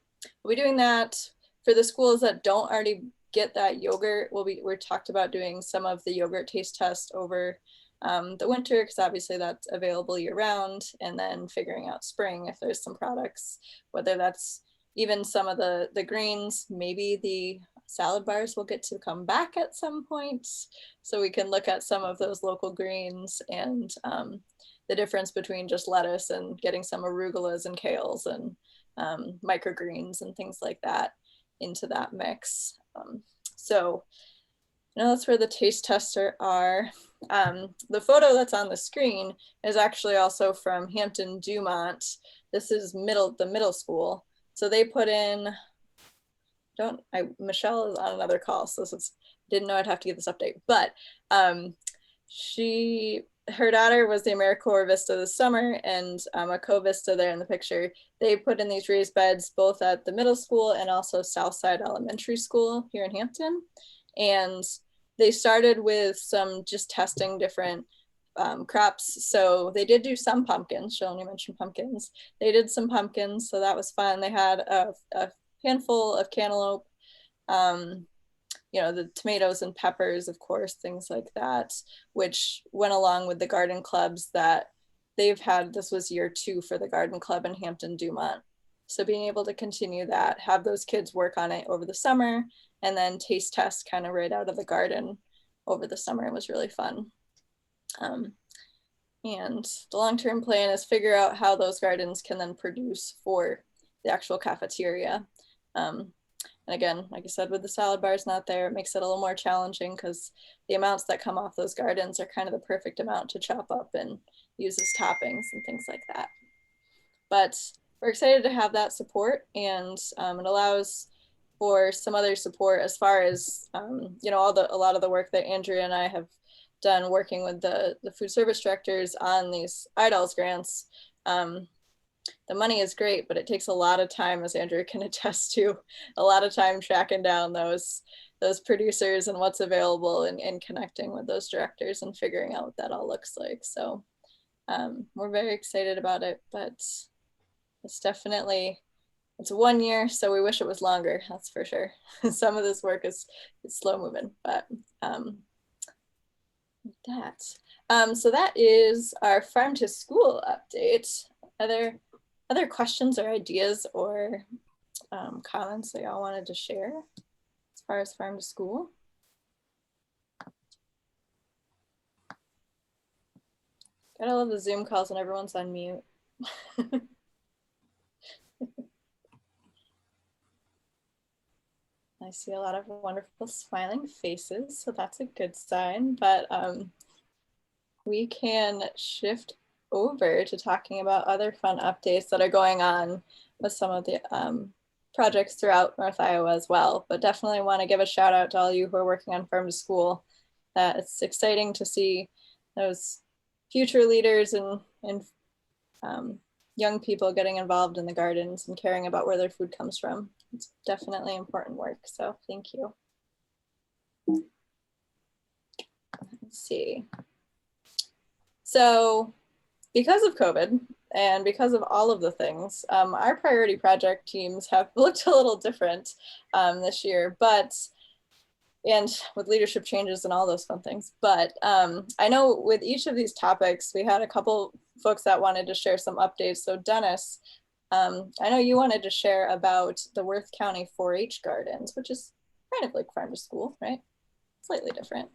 be doing that. For the schools that don't already get that yogurt, we're talked about doing some of the yogurt taste test over the winter, because obviously that's available year round, and then figuring out spring if there's some products, whether that's even some of the greens, maybe the salad bars will get to come back at some point, so we can look at some of those local greens and the difference between just lettuce and getting some arugulas and kales and microgreens and things like that into that mix. So that's where the taste tests are. The photo that's on the screen is actually also from Hampton Dumont. This is the middle school. So they put in, Michelle is on another call, so didn't know I'd have to give this update, but her daughter was the AmeriCorps Vista this summer, and a co-Vista there in the picture. They put in these raised beds both at the middle school and also Southside Elementary School here in Hampton. And they started with some just testing different crops. So they did do some pumpkins. She'll only mention pumpkins. They did some pumpkins, so that was fun. They had a handful of cantaloupe, the tomatoes and peppers, of course, things like that, which went along with the garden clubs that they've had. This was year 2 for the garden club in Hampton Dumont. So being able to continue that, have those kids work on it over the summer, and then taste test kind of right out of the garden over the summer, was really fun. And the long-term plan is figure out how those gardens can then produce for the actual cafeteria. And again, like I said, with the salad bars not there, it makes it a little more challenging because the amounts that come off those gardens are kind of the perfect amount to chop up and use as toppings and things like that. But we're excited to have that support, and it allows for some other support as far as, a lot of the work that Andrea and I have done working with the food service directors on these IDOLS grants. The money is great, but it takes a lot of time, as Andrea can attest to, a lot of time tracking down those producers and what's available, and connecting with those directors and figuring out what that all looks like. So we're very excited about it, but it's 1 year, so we wish it was longer, that's for sure. Some of this work is slow moving, but so that is our farm to school update. Are there other questions or ideas or comments that y'all wanted to share as far as farm to school? Gotta love the Zoom calls when everyone's on mute. I see a lot of wonderful smiling faces, so that's a good sign, but we can shift over to talking about other fun updates that are going on with some of the projects throughout North Iowa as well. But definitely want to give a shout out to all you who are working on Farm to School. That it's exciting to see those future leaders and young people getting involved in the gardens and caring about where their food comes from. It's definitely important work, so thank you. Let's see. So because of COVID and because of all of the things, our priority project teams have looked a little different this year, and with leadership changes and all those fun things. But I know with each of these topics, we had a couple folks that wanted to share some updates. So Dennis, I know you wanted to share about the Worth County 4-H gardens, which is kind of like farm to school, right? Slightly different.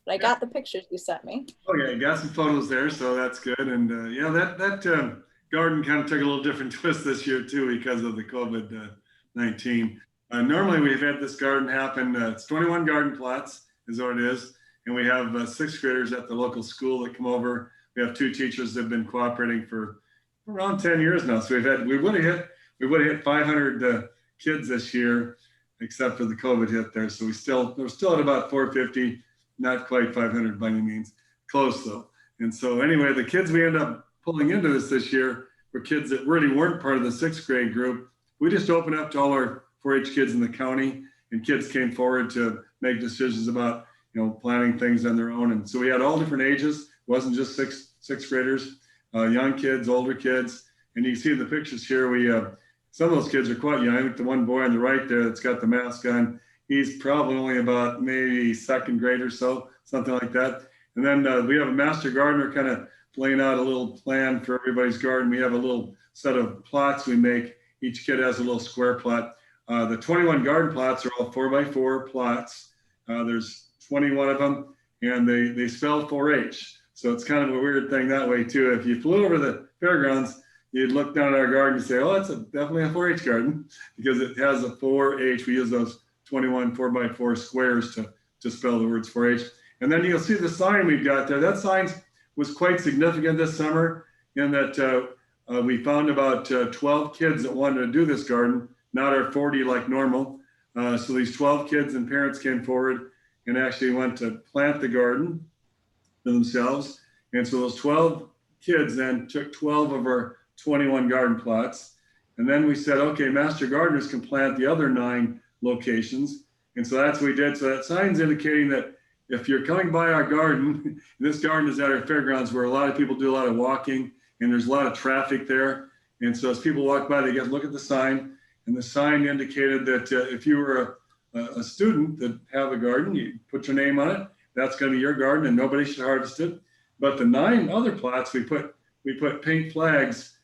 But I got the pictures you sent me. Oh yeah, got some photos there, so that's good. And yeah, that garden kind of took a little different twist this year too because of the COVID-19. Normally we've had this garden happen. It's 21 garden plots is what it is, and we have sixth graders at the local school that come over. We have 2 teachers that have been cooperating for around 10 years now. So we would have hit 500 kids this year, except for the COVID hit there. So we're still at about 450. Not quite 500 by any means, close though. And so anyway, the kids we end up pulling into this year were kids that really weren't part of the 6th grade group. We just opened up to all our 4-H kids in the county, and kids came forward to make decisions about, planning things on their own. And so we had all different ages. It wasn't just sixth graders, young kids, older kids. And you can see in the pictures here, some of those kids are quite young. I think the one boy on the right there that's got the mask on, he's probably only about maybe 2nd grade or so, something like that. And then we have a master gardener kind of laying out a little plan for everybody's garden. We have a little set of plots we make. Each kid has a little square plot. The 21 garden plots are all 4x4 plots. There's 21 of them, and they spell 4-H. So it's kind of a weird thing that way too. If you flew over the fairgrounds, you'd look down at our garden and say, oh, that's definitely a 4-H garden, because it has a 4-H. We use those 21 4x4 squares to spell the words 4-H. And then you'll see the sign we've got there. That sign was quite significant this summer in that we found about 12 kids that wanted to do this garden, not our 40 like normal. So these 12 kids and parents came forward and actually went to plant the garden for themselves. And so those 12 kids then took 12 of our 21 garden plots. And then we said, okay, master gardeners can plant the other 9 locations. And so that's what we did. So that sign's indicating that if you're coming by our garden, this garden is at our fairgrounds where a lot of people do a lot of walking and there's a lot of traffic there. And so as people walk by, they get to look at the sign, and the sign indicated that if you were a student that have a garden, you put your name on it, that's going to be your garden and nobody should harvest it. But the 9 other plots, we put pink flags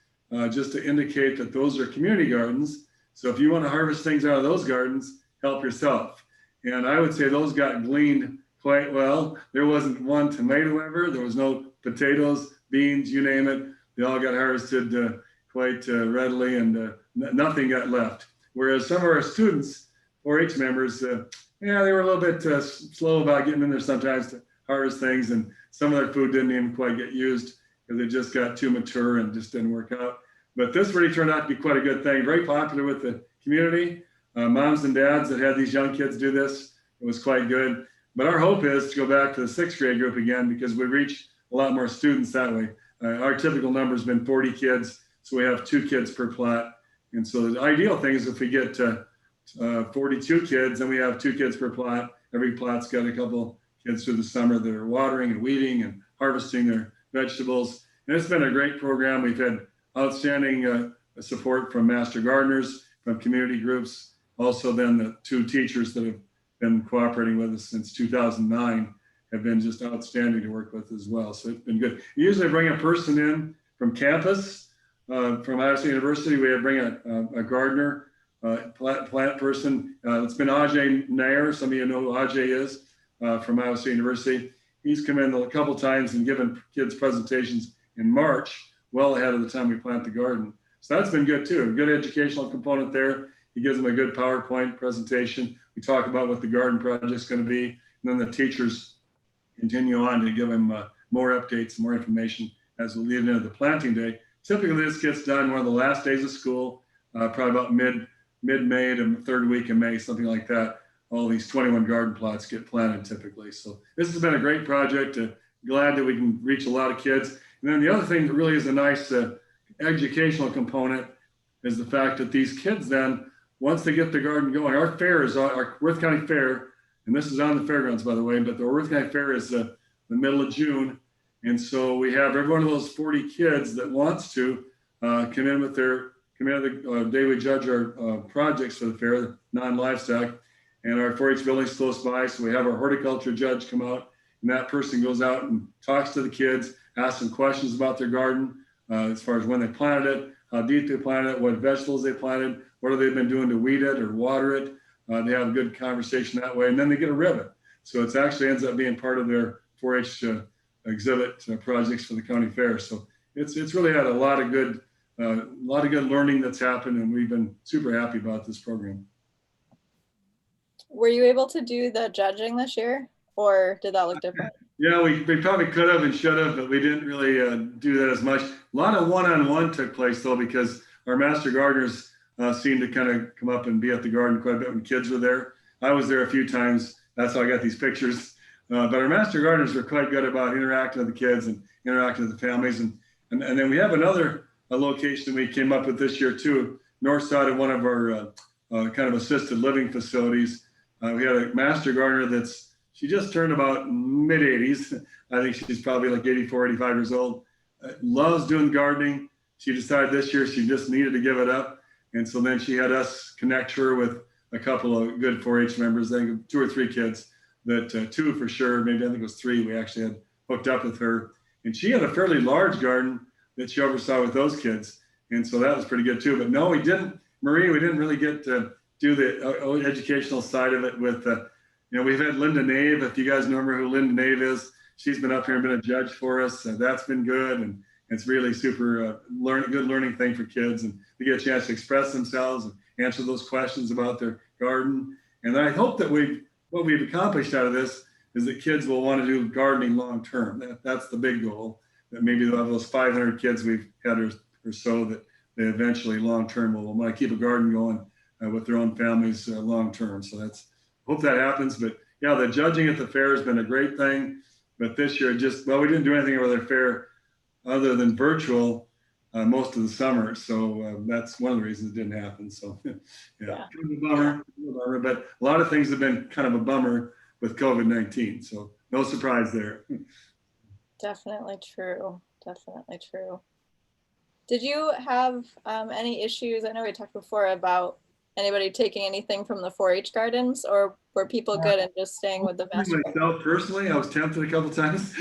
just to indicate that those are community gardens. So if you want to harvest things out of those gardens, help yourself. And I would say those got gleaned quite well. There wasn't one tomato ever. There was no potatoes, beans, you name it. They all got harvested quite readily, and nothing got left. Whereas some of our students, 4-H members, they were a little bit slow about getting in there sometimes to harvest things, and some of their food didn't even quite get used because it just got too mature and just didn't work out. But this really turned out to be quite a good thing. Very popular with the community. Moms and dads that had these young kids do this, it was quite good. But our hope is to go back to the 6th grade group again, because we reach a lot more students that way. Our typical number has been 40 kids, so we have 2 kids per plot. And so the ideal thing is if we get 42 kids, then we have 2 kids per plot. Every plot's got a couple kids through the summer that are watering and weeding and harvesting their vegetables. And it's been a great program. We've had outstanding support from master gardeners, from community groups. Also then the 2 teachers that have been cooperating with us since 2009 have been just outstanding to work with as well. So it's been good. We usually bring a person in from campus, from Iowa State University. We bring a gardener, plant person. It's been Ajay Nair. Some of you know who Ajay is from Iowa State University. He's come in a couple times and given kids presentations in March, well ahead of the time we plant the garden. So that's been good too. A good educational component there. He gives them a good PowerPoint presentation. We talk about what the garden project is going to be. And then the teachers continue on to give them more updates, more information as we lead into the planting day. Typically this gets done one of the last days of school, probably about mid-May to 3rd week in May, something like that. All these 21 garden plots get planted typically. So this has been a great project. Glad that we can reach a lot of kids. And then the other thing that really is a nice educational component is the fact that these kids then, once they get the garden going, our fair is our Worth County Fair, and this is on the fairgrounds, by the way, but the Worth County Fair is the middle of June. And so we have every one of those 40 kids that wants to come in the day we judge our projects for the fair, non-livestock, and our 4-H building's close by. So we have our horticulture judge come out, and that person goes out and talks to the kids, asks them questions about their garden, as far as when they planted it, how deep they planted it, what vegetables they planted, what have they been doing to weed it or water it, They have a good conversation that way, and then they get a ribbon. So it's actually ends up being part of their 4-H exhibit projects for the county fair. So it's really had a lot of good learning that's happened, and we've been super happy about this program. Were you able to do the judging this year, or did that look different? Yeah, we probably could have and should have, but we didn't really do that as much. A lot of one-on-one took place though, because our master gardeners seemed to kind of come up and be at the garden quite a bit when kids were there. I was there a few times. That's how I got these pictures. But our master gardeners were quite good about interacting with the kids and interacting with the families. And then we have another location we came up with this year too, north side of one of our kind of assisted living facilities. We had a master gardener she just turned about mid 80s. I think she's probably like 84, 85 years old. Loves doing gardening. She decided this year she just needed to give it up. And so then she had us connect her with a couple of good 4-H members, I think 2 or 3 kids, that 2 for sure, maybe I think it was 3, we actually had hooked up with her. And she had a fairly large garden that she oversaw with those kids. And so that was pretty good too. But no, we didn't really get to do the educational side of it with we've had Linda Nave. If you guys remember who Linda Nave is, she's been up here and been a judge for us. That's been good. And it's really super good learning thing for kids. And they get a chance to express themselves and answer those questions about their garden. And I hope that what we've accomplished out of this is that kids will want to do gardening long term. That's the big goal. That maybe they'll have those 500 kids we've had or so that they eventually long term will want to keep a garden going with their own families long term. So hope that happens. But yeah, the judging at the fair has been a great thing. But this year, we didn't do anything over the fair other than virtual most of the summer. So that's one of the reasons it didn't happen. So yeah. Kind of a bummer. But a lot of things have been kind of a bummer with COVID-19. So no surprise there. Definitely true. Definitely true. Did you have any issues? I know we talked before about anybody taking anything from the 4-H gardens, or were people good and just staying with the master? Myself personally, I was tempted a couple times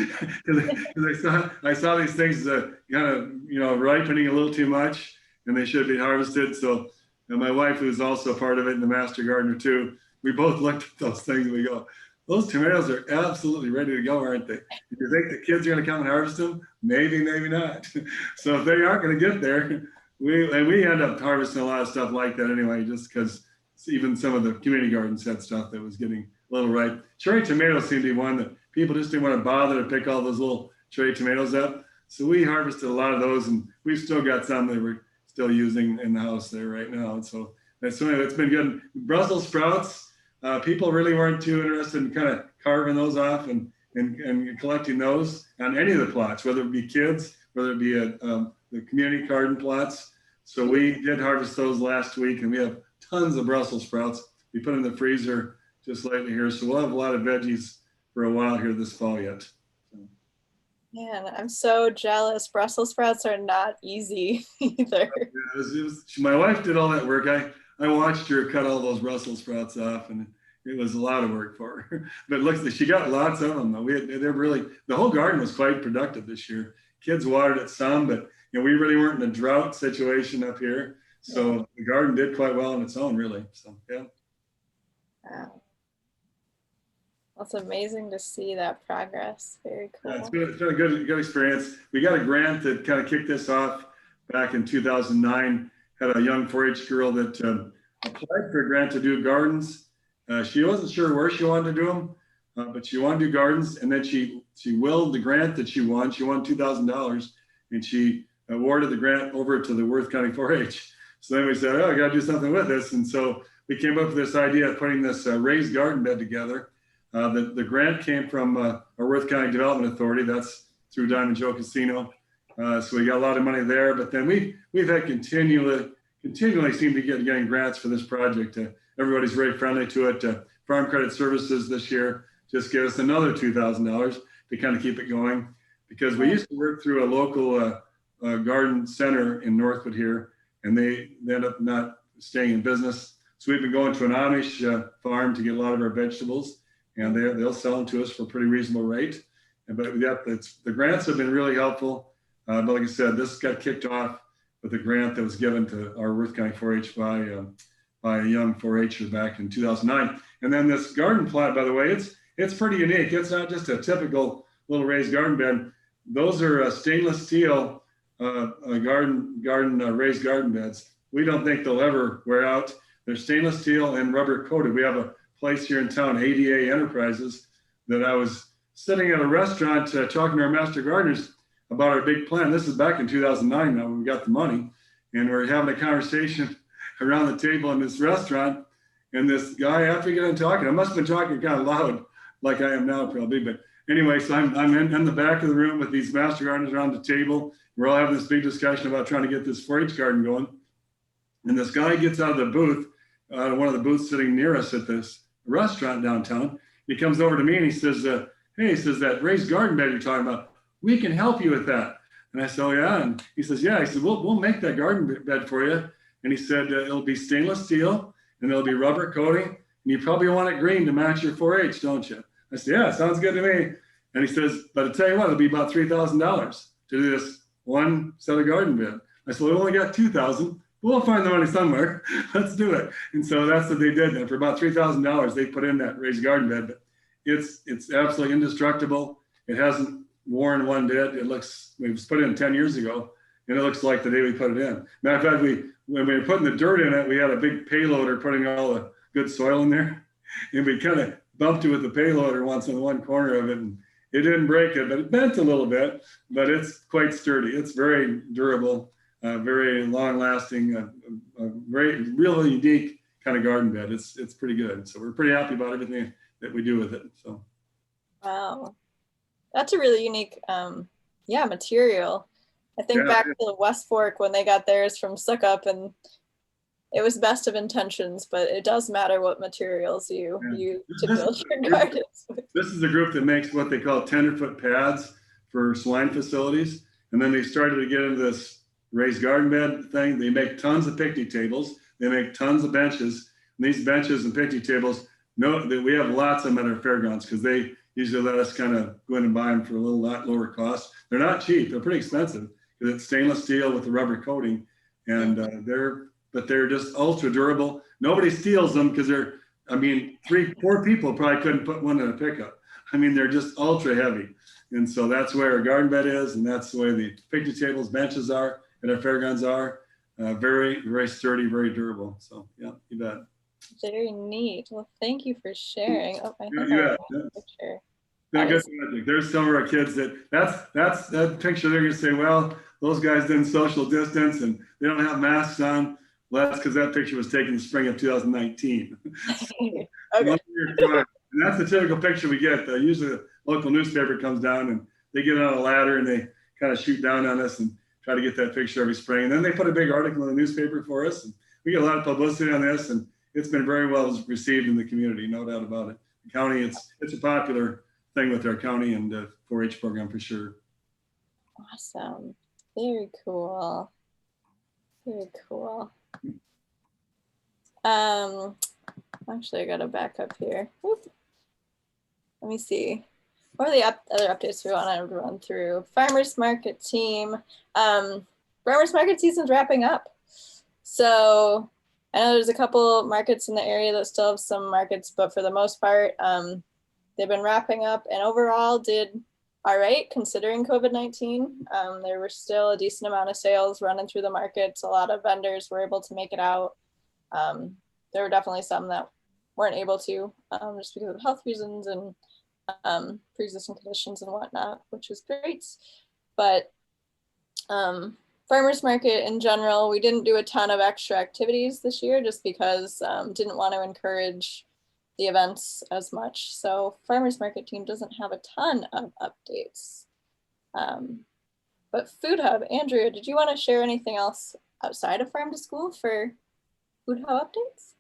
because I saw these things kind of ripening a little too much, and they should be harvested. So my wife, who's also part of it, and the master gardener too, we both looked at those things and we go, those tomatoes are absolutely ready to go, aren't they? Do you think the kids are going to come and harvest them? Maybe, maybe not. So if they aren't going to get there, we end up harvesting a lot of stuff like that anyway, just because even some of the community gardens had stuff that was getting a little ripe. Cherry tomatoes seem to be one that people just didn't want to bother to pick all those little cherry tomatoes up. So we harvested a lot of those, and we've still got some that we're still using in the house there right now. And so it's been good. Brussels sprouts, people really weren't too interested in kind of carving those off and collecting those on any of the plots, whether it be kids, whether it be the community garden plots. So we did harvest those last week, and we have tons of Brussels sprouts. We put them in the freezer just lately here. So we'll have a lot of veggies for a while here this fall yet. Man, I'm so jealous. Brussels sprouts are not easy either. My wife did all that work. I watched her cut all those Brussels sprouts off, and it was a lot of work for her. But it looks like she got lots of them. The whole garden was quite productive this year. Kids watered it some, but we really weren't in a drought situation up here. So the garden did quite well on its own, really. So yeah. Wow. That's amazing to see that progress. Very cool. Yeah, it's been a good experience. We got a grant that kind of kicked this off back in 2009. Had a young 4-H girl that applied for a grant to do gardens. She wasn't sure where she wanted to do them, but she wanted to do gardens. And then she willed the grant that she won. She won $2,000, and she awarded the grant over to the Worth County 4-H. So then we said, I got to do something with this. And so we came up with this idea of putting this raised garden bed together. The grant came from our Worth County Development Authority. That's through Diamond Joe Casino. So we got a lot of money there. But then we've had continually seem to getting grants for this project. Everybody's very friendly to it. Farm Credit Services this year just gave us another $2,000 to kind of keep it going, because we used to work through a local garden center in Northwood here, and they ended up not staying in business. So we've been going to an Amish farm to get a lot of our vegetables, and they'll sell them to us for a pretty reasonable rate. But yeah, the grants have been really helpful. But like I said, this got kicked off with a grant that was given to our Worth County 4-H by by a young 4-H'er back in 2009. And then this garden plot, by the way, it's pretty unique. It's not just a typical little raised garden bed. Those are stainless steel raised garden beds. We don't think they'll ever wear out. They're stainless steel and rubber coated. We have a place here in town, ADA Enterprises, that I was sitting at a restaurant talking to our master gardeners about our big plan. This is back in 2009 now when we got the money. And we're having a conversation around the table in this restaurant. And this guy, after we got in talking, I must have been talking kind of loud, like I am now probably. But anyway, so I'm in the back of the room with these master gardeners around the table. We're all having this big discussion about trying to get this 4-H garden going. And this guy gets out of the booth, out of one of the booths sitting near us at this restaurant downtown. He comes over to me and he says, hey, he says, that raised garden bed you're talking about, we can help you with that. And I said, oh yeah. And he says, yeah. He said, we'll make that garden bed for you. And he said, it'll be stainless steel and it'll be rubber coating. And you probably want it green to match your 4-H, don't you? I said, yeah, sounds good to me. And he says, but I'll tell you what, it'll be about $3,000 to do this one set of garden bed. I said, well, we only got $2,000. We'll find the money somewhere. Let's do it. And so that's what they did. And for about $3,000, they put in that raised garden bed. But it's absolutely indestructible. It hasn't worn one bit. It looks, we put it in 10 years ago, and it looks like the day we put it in. Matter of fact, when we were putting the dirt in it, we had a big payloader putting all the good soil in there. And we kind of bumped it with the payloader once in one corner of it. And it didn't break it, but it bent a little bit, but it's quite sturdy. It's very durable, very long lasting, really unique kind of garden bed. It's pretty good. So we're pretty happy about everything that we do with it. So. Wow. That's a really unique, material. I think back to West Fork when they got theirs from Suckup, and it was best of intentions, but it does matter what materials you use to build your gardens. This is a group that makes what they call tenderfoot pads for swine facilities. And then they started to get into this raised garden bed thing. They make tons of picnic tables. They make tons of benches. And these benches and picnic tables, we have lots of them at our fairgrounds because they usually let us kind of go in and buy them for a lot lower cost. They're not cheap. They're pretty expensive because it's stainless steel with the rubber coating. And they're just ultra durable. Nobody steals them because they're, 3-4 people probably couldn't put one in a pickup. They're just ultra heavy. And so that's where our garden bed is. And that's the way the picnic tables, benches are, and our fairgrounds are. Very, very sturdy, very durable. So yeah, you bet. Very neat. Well, thank you for sharing. Oh, I think I have a picture. There's some of our kids that's that picture. They're gonna say, well, those guys didn't social distance and they don't have masks on. Well, that's because that picture was taken in the spring of 2019. Okay. And that's the typical picture we get. Usually the local newspaper comes down and they get on a ladder and they kind of shoot down on us and try to get that picture every spring. And then they put a big article in the newspaper for us. And we get a lot of publicity on this, and it's been very well received in the community, no doubt about it. The county, it's a popular thing with our county and 4-H program for sure. Awesome. Very cool. Very cool. Actually, I gotta back up here. Whoop. Let me see. What are the other updates we want to run through? Farmers market team. Farmers market season's wrapping up. So I know there's a couple markets in the area that still have some markets, but for the most part, they've been wrapping up and overall did all right considering COVID-19. There were still a decent amount of sales running through the markets. A lot of vendors were able to make it out. There were definitely some that weren't able to just because of health reasons and pre-existing conditions and whatnot, which was great. But farmers market in general, we didn't do a ton of extra activities this year just because didn't want to encourage the events as much. So farmers market team doesn't have a ton of updates. But Food Hub, Andrea, did you want to share anything else outside of Farm to School for Food Hub updates?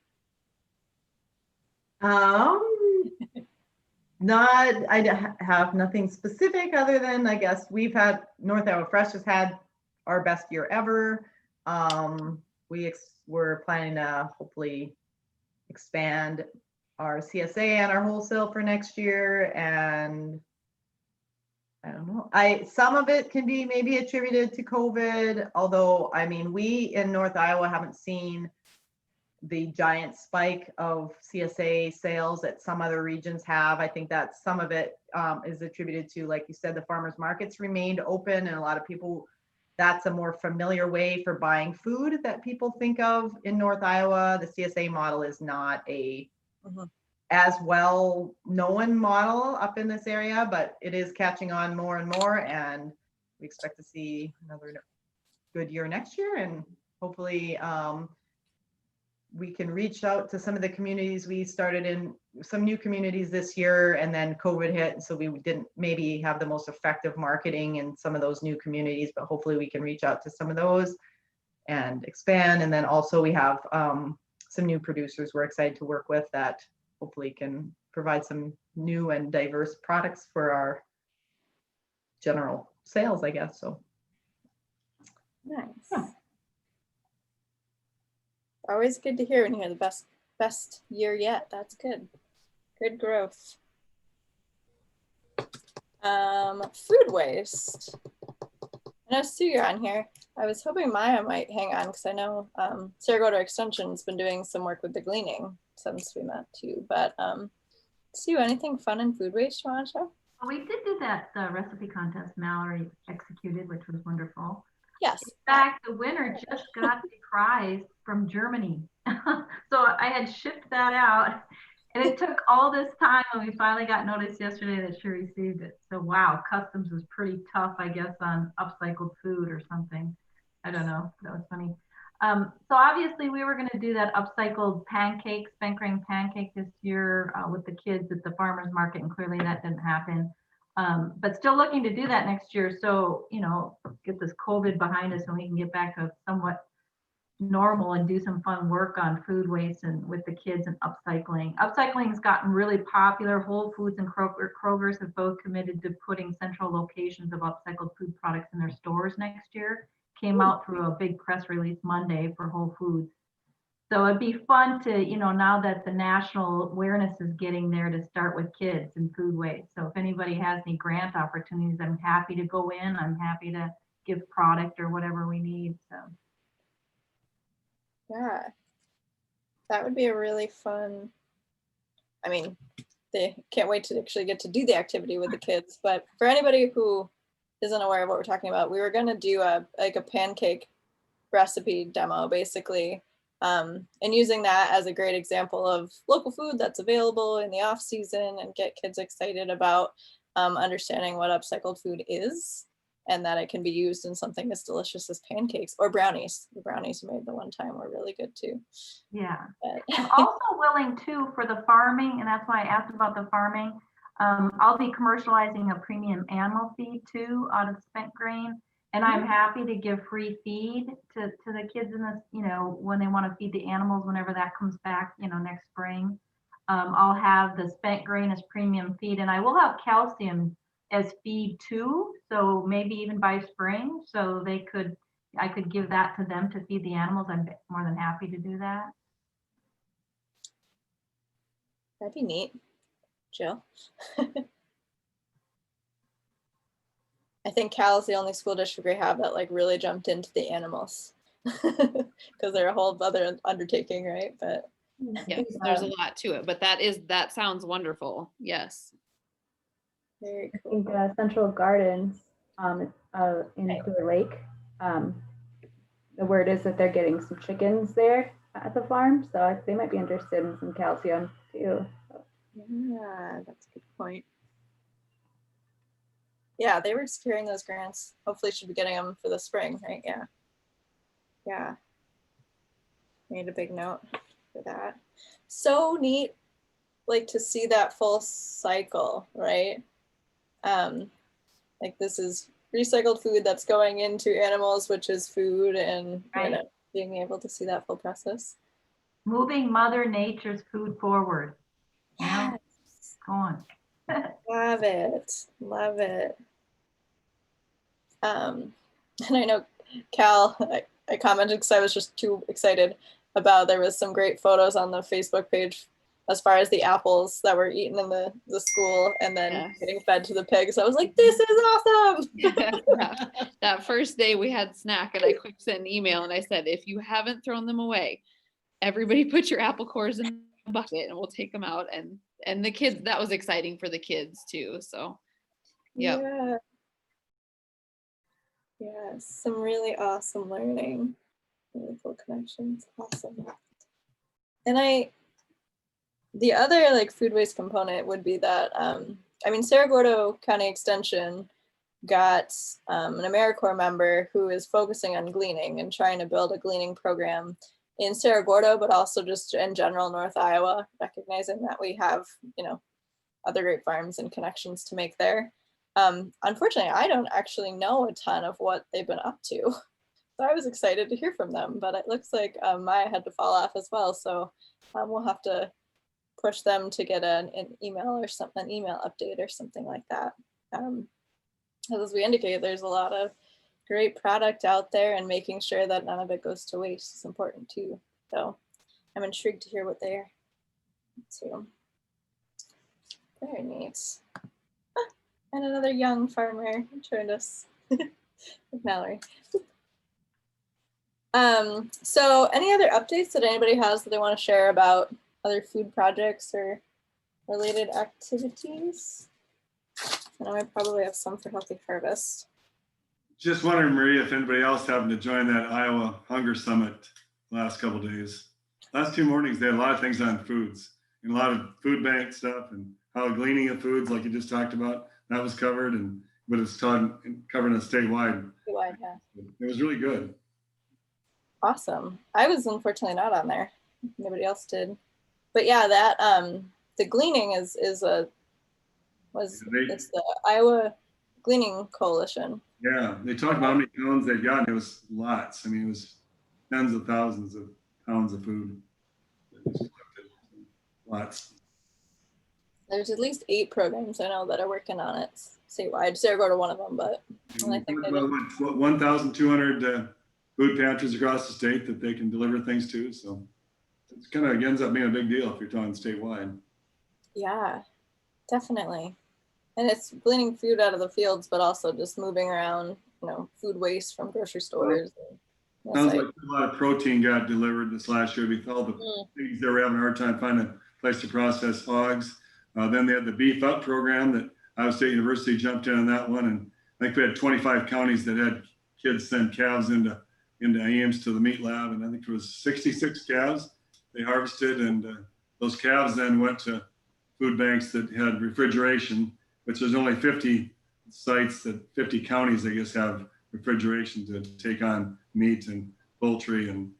I have nothing specific other than I guess we've had North Iowa Fresh has had our best year ever. We're planning to hopefully expand our CSA and our wholesale for next year, and I don't know. Some of it can be maybe attributed to COVID, although we in North Iowa haven't seen the giant spike of CSA sales that some other regions have. I think that some of it is attributed to, like you said, the farmers markets remained open, and a lot of people, that's a more familiar way for buying food that people think of in North Iowa. The CSA model is not a as well known model up in this area, but it is catching on more and more, and we expect to see another good year next year, and hopefully we can reach out to some of the communities. We started in some new communities this year, and then COVID hit, so we didn't maybe have the most effective marketing in some of those new communities, but hopefully we can reach out to some of those and expand. And then also we have some new producers we're excited to work with that hopefully can provide some new and diverse products for our general sales, I guess. So Nice. Yeah. Always good to hear when you hear the best year yet. That's good. Good growth. Food waste. I know Sue, you're on here. I was hoping Maya might hang on because I know Saragota Extension's been doing some work with the gleaning since we met too. But Sue, anything fun in food waste you want to share? Well, we did do that recipe contest Mallory executed, which was wonderful. Yes. In fact, the winner just got the prize from Germany. So I had shipped that out, and it took all this time, and we finally got notice yesterday that she received it. So wow, customs was pretty tough, I guess, on upcycled food or something. I don't know. That was funny. So obviously we were going to do that upcycled pancake, spent grain pancake this year with the kids at the farmers market, and clearly that didn't happen. But still looking to do that next year. So, you know, get this COVID behind us and we can get back to somewhat normal and do some fun work on food waste and with the kids and upcycling. Upcycling has gotten really popular. Whole Foods and Kroger's have both committed to putting central locations of upcycled food products in their stores next year. Came out through a big press release Monday for Whole Foods. So it'd be fun to, you know, now that the national awareness is getting there, to start with kids and food waste. So if anybody has any grant opportunities, I'm happy to go in. I'm happy to give product or whatever we need. So Yeah, that would be a really fun. I mean, they can't wait to actually get to do the activity with the kids. But for anybody who isn't aware of what we're talking about, we were going to do a pancake recipe demo, basically. And using that as a great example of local food that's available in the off season, and get kids excited about understanding what upcycled food is, and that it can be used in something as delicious as pancakes or brownies. The brownies we made the one time were really good too. yeah. But I'm also willing too for the farming, and that's why I asked about the farming. I'll be commercializing a premium animal feed too out of spent grain. And I'm happy to give free feed to the kids in this, you know, when they want to feed the animals, whenever that comes back, you know, next spring. I'll have the spent grain as premium feed, and I will have calcium as feed too. So maybe even by spring, so I could give that to them to feed the animals. I'm more than happy to do that. that'd be neat. Jill. I think Cal is the only school district we have that like really jumped into the animals because they're a whole other undertaking, right? But Yes, there's a lot to it, but that sounds wonderful. Yes. very I cool. think Central Gardens in Clear Lake, the word is that they're getting some chickens there at the farm, so they might be interested in some calcium too. Yeah, that's a good point. Yeah, they were securing those grants. Hopefully should be getting them for the spring, right? Yeah. Yeah. Made a big note for that. So neat, like to see that full cycle, right? Like this is recycled food that's going into animals, which is food, and Right. you know, being able to see that full process. Moving Mother Nature's food forward. Yes. Go on. Love it. Love it. And I know Cal, I commented because I was just too excited about, there was some great photos on the Facebook page as far as the apples that were eaten in the school and then Yes. getting fed to the pigs. I was like, this is awesome. That first day we had snack, and I quick sent an email and I said, if you haven't thrown them away, everybody put your apple cores in a bucket and we'll take them out. And the kids, that was exciting for the kids too. So, yeah. Yeah, some really awesome learning. Really cool connections. Awesome. And the other like food waste component would be that, I mean, Cerro Gordo County Extension got an AmeriCorps member who is focusing on gleaning and trying to build a gleaning program in Cerro Gordo, but also just in general North Iowa, recognizing that we have, you know, other great farms and connections to make there. Unfortunately, I don't actually know a ton of what they've been up to. So I was excited to hear from them, but it looks like Maya had to fall off as well. So we'll have to push them to get an email or something, an email update or something like that. As we indicated, there's a lot of great product out there, and making sure that none of it goes to waste is important too. So I'm intrigued to hear what they're up to. Very neat. And another young farmer joined us with Mallory. So any other updates that anybody has that they want to share about other food projects or related activities? I know I probably have some for Healthy Harvest. Just wondering, Maria, if anybody else happened to join that Iowa Hunger Summit last couple of days. Last 2 mornings, they had a lot of things on foods and a lot of food bank stuff and how gleaning of foods, like you just talked about, that was covered, but it's covered statewide. Statewide, yeah. It was really good. Awesome. I was unfortunately not on there. Nobody else did. But yeah, that the gleaning it's the Iowa Gleaning Coalition. Yeah, they talked about how many pounds they'd gotten. It was lots. I mean, it was tens of thousands of pounds of food. Lots. There's at least 8 programs I know that are working on it statewide. Cerro Gordo one of them, but I think about 1,200 food pantries across the state that they can deliver things to. So it kind of ends up being a big deal if you're talking statewide. Yeah, definitely. And it's gleaning food out of the fields, but also just moving around, you know, food waste from grocery stores. Sounds like a lot of protein got delivered this last year with all the things they were having a hard time finding a place to process hogs. Then they had the Beef Up program that Iowa State University jumped in on that one. And I think we had 25 counties that had kids send calves into Ames to the meat lab. And I think it was 66 calves they harvested. And those calves then went to food banks that had refrigeration, which there's only 50 sites, that 50 counties, I guess, have refrigeration to take on meat and poultry and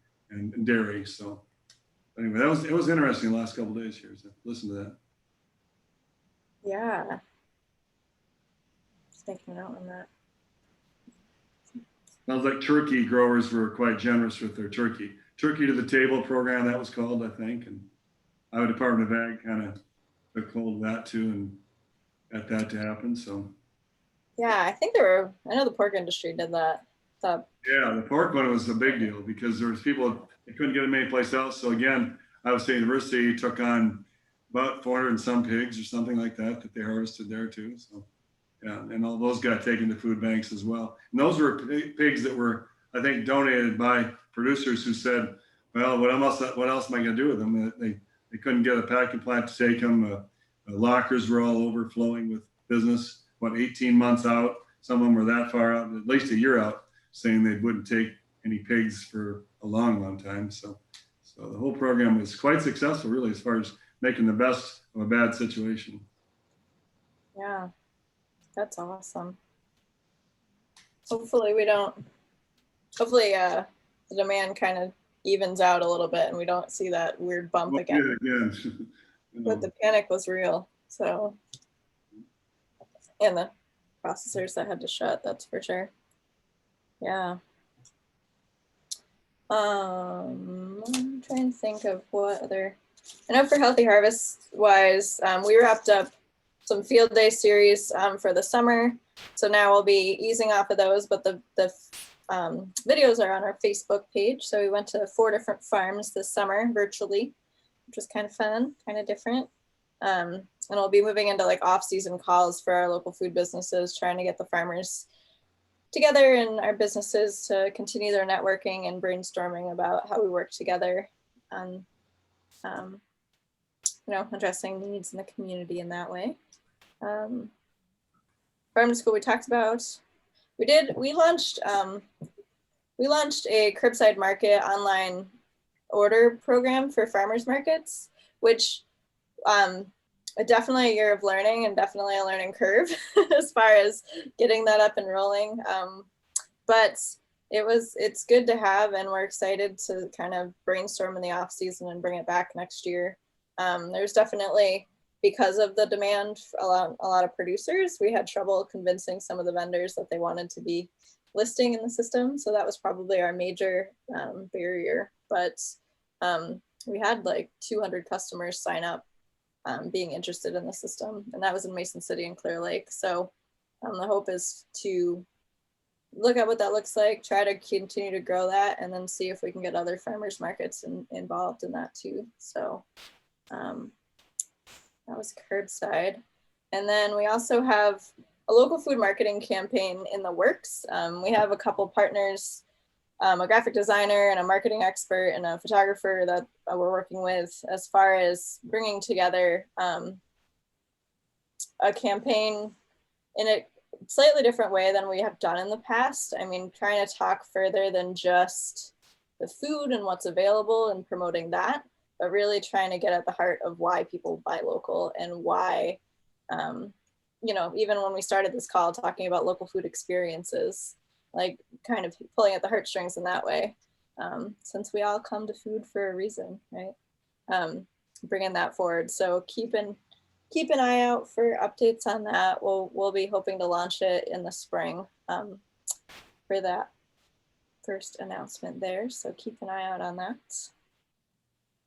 dairy. So anyway, it was interesting the last couple of days here. So listen to that. Yeah. Just making a note on that. Sounds like turkey growers were quite generous with their turkey. Turkey to the Table program, that was called, I think. And Iowa Department of Ag kind of took hold of that too and got that to happen. So Yeah, I know the pork industry did that. yeah, the pork one was a big deal because there was people, they couldn't get them anyplace else. So again, Iowa State University took on about 400 and some pigs or something like that they harvested there too. So yeah, and all those got taken to food banks as well. And those were pigs that were, I think, donated by producers who said, well, what else am I going to do with them? They couldn't get a packing plant to take them. Lockers were all overflowing with business, 18 months out. Some of them were that far out, at least a year out, saying they wouldn't take any pigs for a long, long time. So the whole program was quite successful, really, as far as making the best of a bad situation. Yeah, that's awesome. Hopefully the demand kind of evens out a little bit and we don't see that weird bump again. Yeah. But the panic was real. So, and the processors that had to shut, that's for sure. Yeah. I'm trying to think of what other, I know for Healthy Harvest wise, we wrapped up some field day series for the summer. So now we'll be easing off of those, but the videos are on our Facebook page. So we went to 4 different farms this summer virtually, which was kind of fun, kind of different. And we'll be moving into like off-season calls for our local food businesses, trying to get the farmers together in our businesses to continue their networking and brainstorming about how we work together. on addressing needs in the community in that way. Farm to School we talked about. We launched a curbside market online order program for farmers markets, which definitely a year of learning and definitely a learning curve as far as getting that up and rolling. But it's good to have, and we're excited to kind of brainstorm in the off season and bring it back next year. There's definitely, because of the demand, a lot of producers, we had trouble convincing some of the vendors that they wanted to be listing in the system. So that was probably our major barrier. But we had like 200 customers sign up being interested in the system. And that was in Mason City and Clear Lake. So the hope is to look at what that looks like, try to continue to grow that, and then see if we can get other farmers markets involved in that too. So that was curbside. And then we also have a local food marketing campaign in the works. We have a couple partners, a graphic designer and a marketing expert and a photographer that we're working with as far as bringing together a campaign in a slightly different way than we have done in the past. I mean, trying to talk further than just the food and what's available and promoting that, but really trying to get at the heart of why people buy local and why, even when we started this call talking about local food experiences, like kind of pulling at the heartstrings in that way, since we all come to food for a reason, right? Bringing that forward. So keep an eye out for updates on that. We'll be hoping to launch it in the spring for that first announcement there. So keep an eye out on that.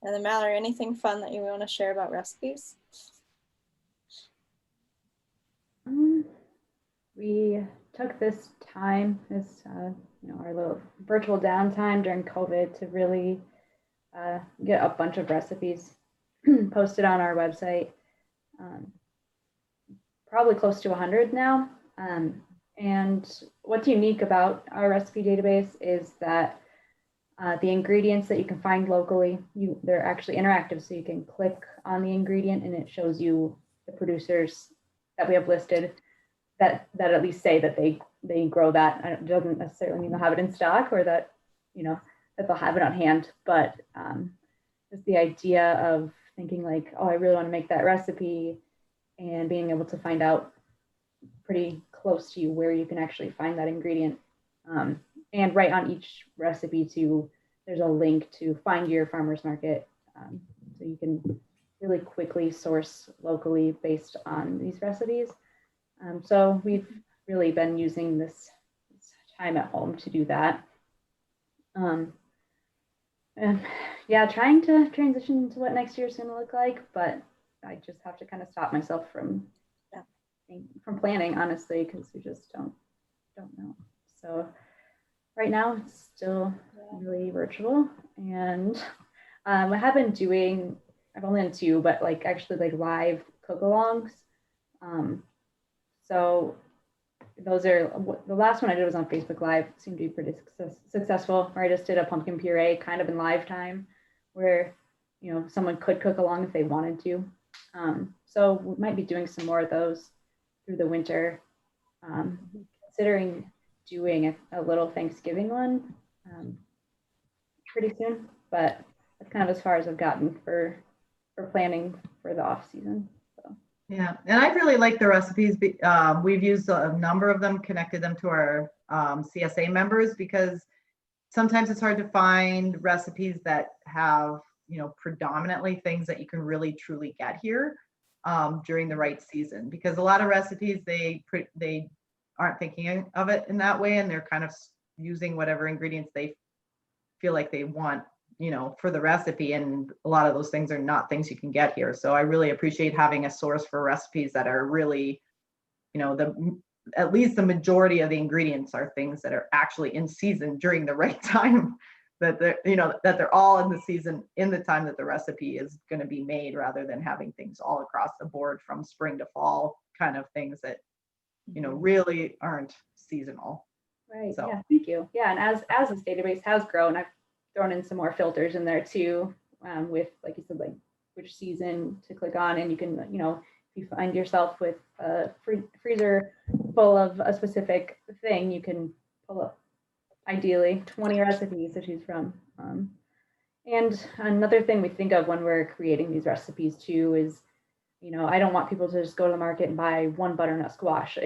And then Mallory, anything fun that you want to share about recipes? We took this time, our little virtual downtime during COVID, to really get a bunch of recipes posted on our website. Probably close to 100 now. And what's unique about our recipe database is that the ingredients that you can find locally, they're actually interactive. So you can click on the ingredient and it shows you the producers that we have listed that at least say that they grow that. It doesn't necessarily mean they'll have it in stock or that, that they'll have it on hand, but it's the idea of thinking like, oh, I really want to make that recipe, and being able to find out pretty close to you where you can actually find that ingredient. And right on each recipe too, there's a link to find your farmer's market. So you can really quickly source locally based on these recipes. So we've really been using this time at home to do that. And yeah, trying to transition to what next year is going to look like, but I just have to kind of stop myself from planning, honestly, because we just don't know. So right now it's still really virtual, and I have been doing, I've only done 2, but actually live cook-alongs. So those are, the last one I did was on Facebook Live. It seemed to be pretty successful, where I just did a pumpkin puree kind of in live time, where someone could cook along if they wanted to. So we might be doing some more of those through the winter, considering doing a little Thanksgiving one pretty soon, but that's kind of as far as I've gotten for planning for the off season. So. Yeah, and I really like the recipes. We've used a number of them, connected them to our CSA members, because sometimes it's hard to find recipes that have predominantly things that you can really truly get here during the right season, because a lot of recipes they aren't thinking of it in that way, and they're kind of using whatever ingredients they feel like they want for the recipe, and a lot of those things are not things you can get here. So I really appreciate having a source for recipes that are really at least the majority of the ingredients are things that are actually in season during the right time, that they're all in the season in the time that the recipe is going to be made, rather than having things all across the board from spring to fall kind of things that really aren't seasonal. Right. So. Yeah. Thank you. Yeah. And as this database has grown, I've thrown in some more filters in there too, with, like you said, like which season to click on, and you can, you know, if you find yourself with a freezer full of a specific thing, you can pull up ideally 20 recipes to choose from. And another thing we think of when we're creating these recipes too is, you know, I don't want people to just go to the market and buy one butternut squash.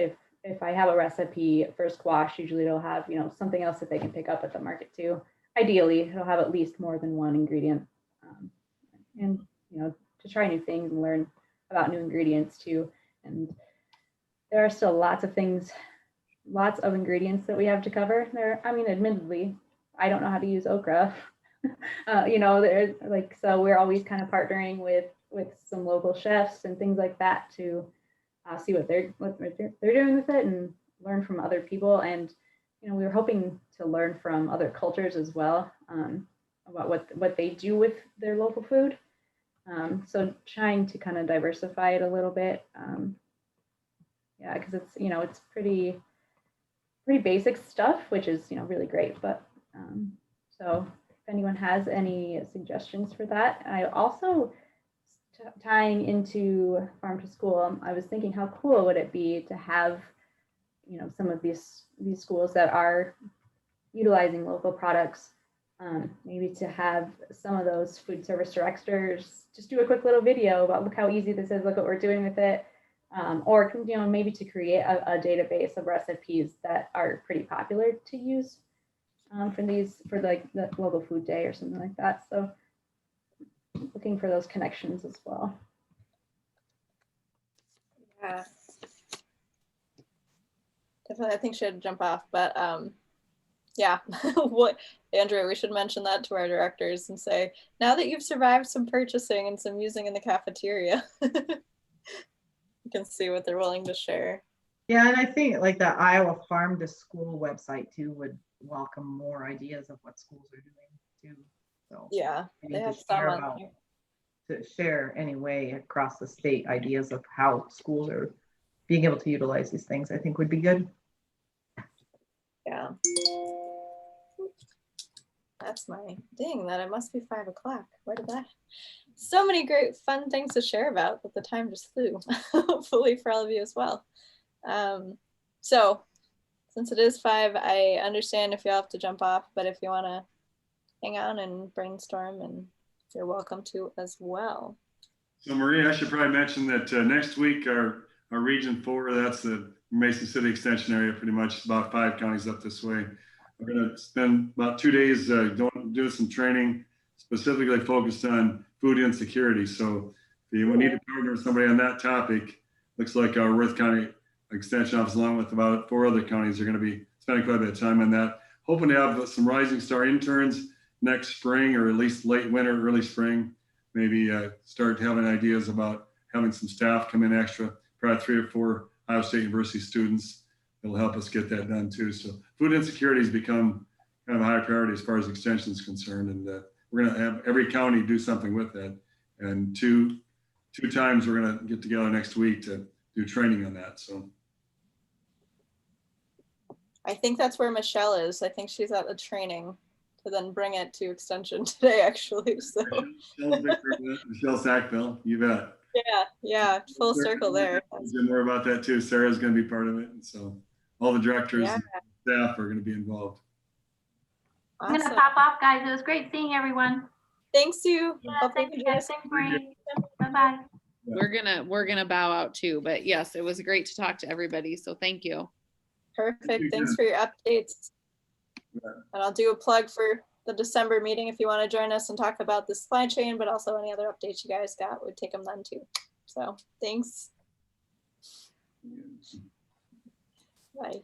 If I have a recipe for squash, usually it'll have, you know, something else that they can pick up at the market too. Ideally, it'll have at least more than one ingredient. And, you know, to try new things and learn about new ingredients too. And there are still lots of things, lots of ingredients that we have to cover there. I mean, admittedly, I don't know how to use okra. You know, there's like, so we're always kind of partnering with some local chefs and things like that to see what they're doing with it and learn from other people. And, you know, we were hoping to learn from other cultures as well, about what they do with their local food. So trying to kind of diversify it a little bit. Yeah, because it's, you know, it's pretty basic stuff, which is, you know, really great. But so if anyone has any suggestions for that. I also, tying into farm to school, I was thinking how cool would it be to have, you know, some of these schools that are utilizing local products, maybe to have some of those food service directors just do a quick little video about, look how easy this is, look what we're doing with it. Or, you know, maybe to create a database of recipes that are pretty popular to use for like the local food day or something like that. So looking for those connections as well. Yeah. Definitely, I think she had to jump off, but yeah, what, Andrea, we should mention that to our directors and say, now that you've survived some purchasing and some using in the cafeteria, you can see what they're willing to share. Yeah, and I think like the Iowa Farm to School website too would welcome more ideas of what schools are doing too. So Yeah, we they need have to some share on here. to share anyway across the state ideas of how schools are being able to utilize these things, I think would be good. Yeah. That's my ding that it must be 5 o'clock. Where did that? So many great fun things to share about, but the time just flew. Hopefully for all of you as well. So since it is 5, I understand if you have to jump off, but if you want to hang on and brainstorm, and you're welcome to as well. So Maria, I should probably mention that next week our Region 4, that's the Mason City Extension area, pretty much about 5 counties up this way. We're going to spend about 2 days doing some training specifically focused on food insecurity. So if you need to partner with somebody on that topic, looks like our Worth County Extension Office, along with about 4 other counties, are going to be spending quite a bit of time on that. Hoping to have some Rising Star interns next spring, or at least late winter, early spring. Maybe start having ideas about having some staff come in extra, probably 3 or 4 Iowa State University students. It'll help us get that done too. So food insecurity has become kind of a high priority as far as extension is concerned. And we're going to have every county do something with that. And two times we're going to get together next week to do training on that. So I think that's where Michelle is. I think she's at the training to then bring it to extension today, actually. So Michelle Sackville, you bet. Yeah, full circle there. More about that too. Sarah's going to be part of it. And so all the directors and staff are going to be involved. I'm going to pop off, guys. It was great seeing everyone. Thanks, Sue. Yeah, thanks, guys. Thanks, Maureen. Bye-bye. We're gonna bow out too, but yes, it was great to talk to everybody. So thank you. Perfect. Thanks for your updates. And I'll do a plug for the December meeting if you want to join us and talk about the supply chain, but also any other updates you guys got, would take them then too. So thanks. Bye.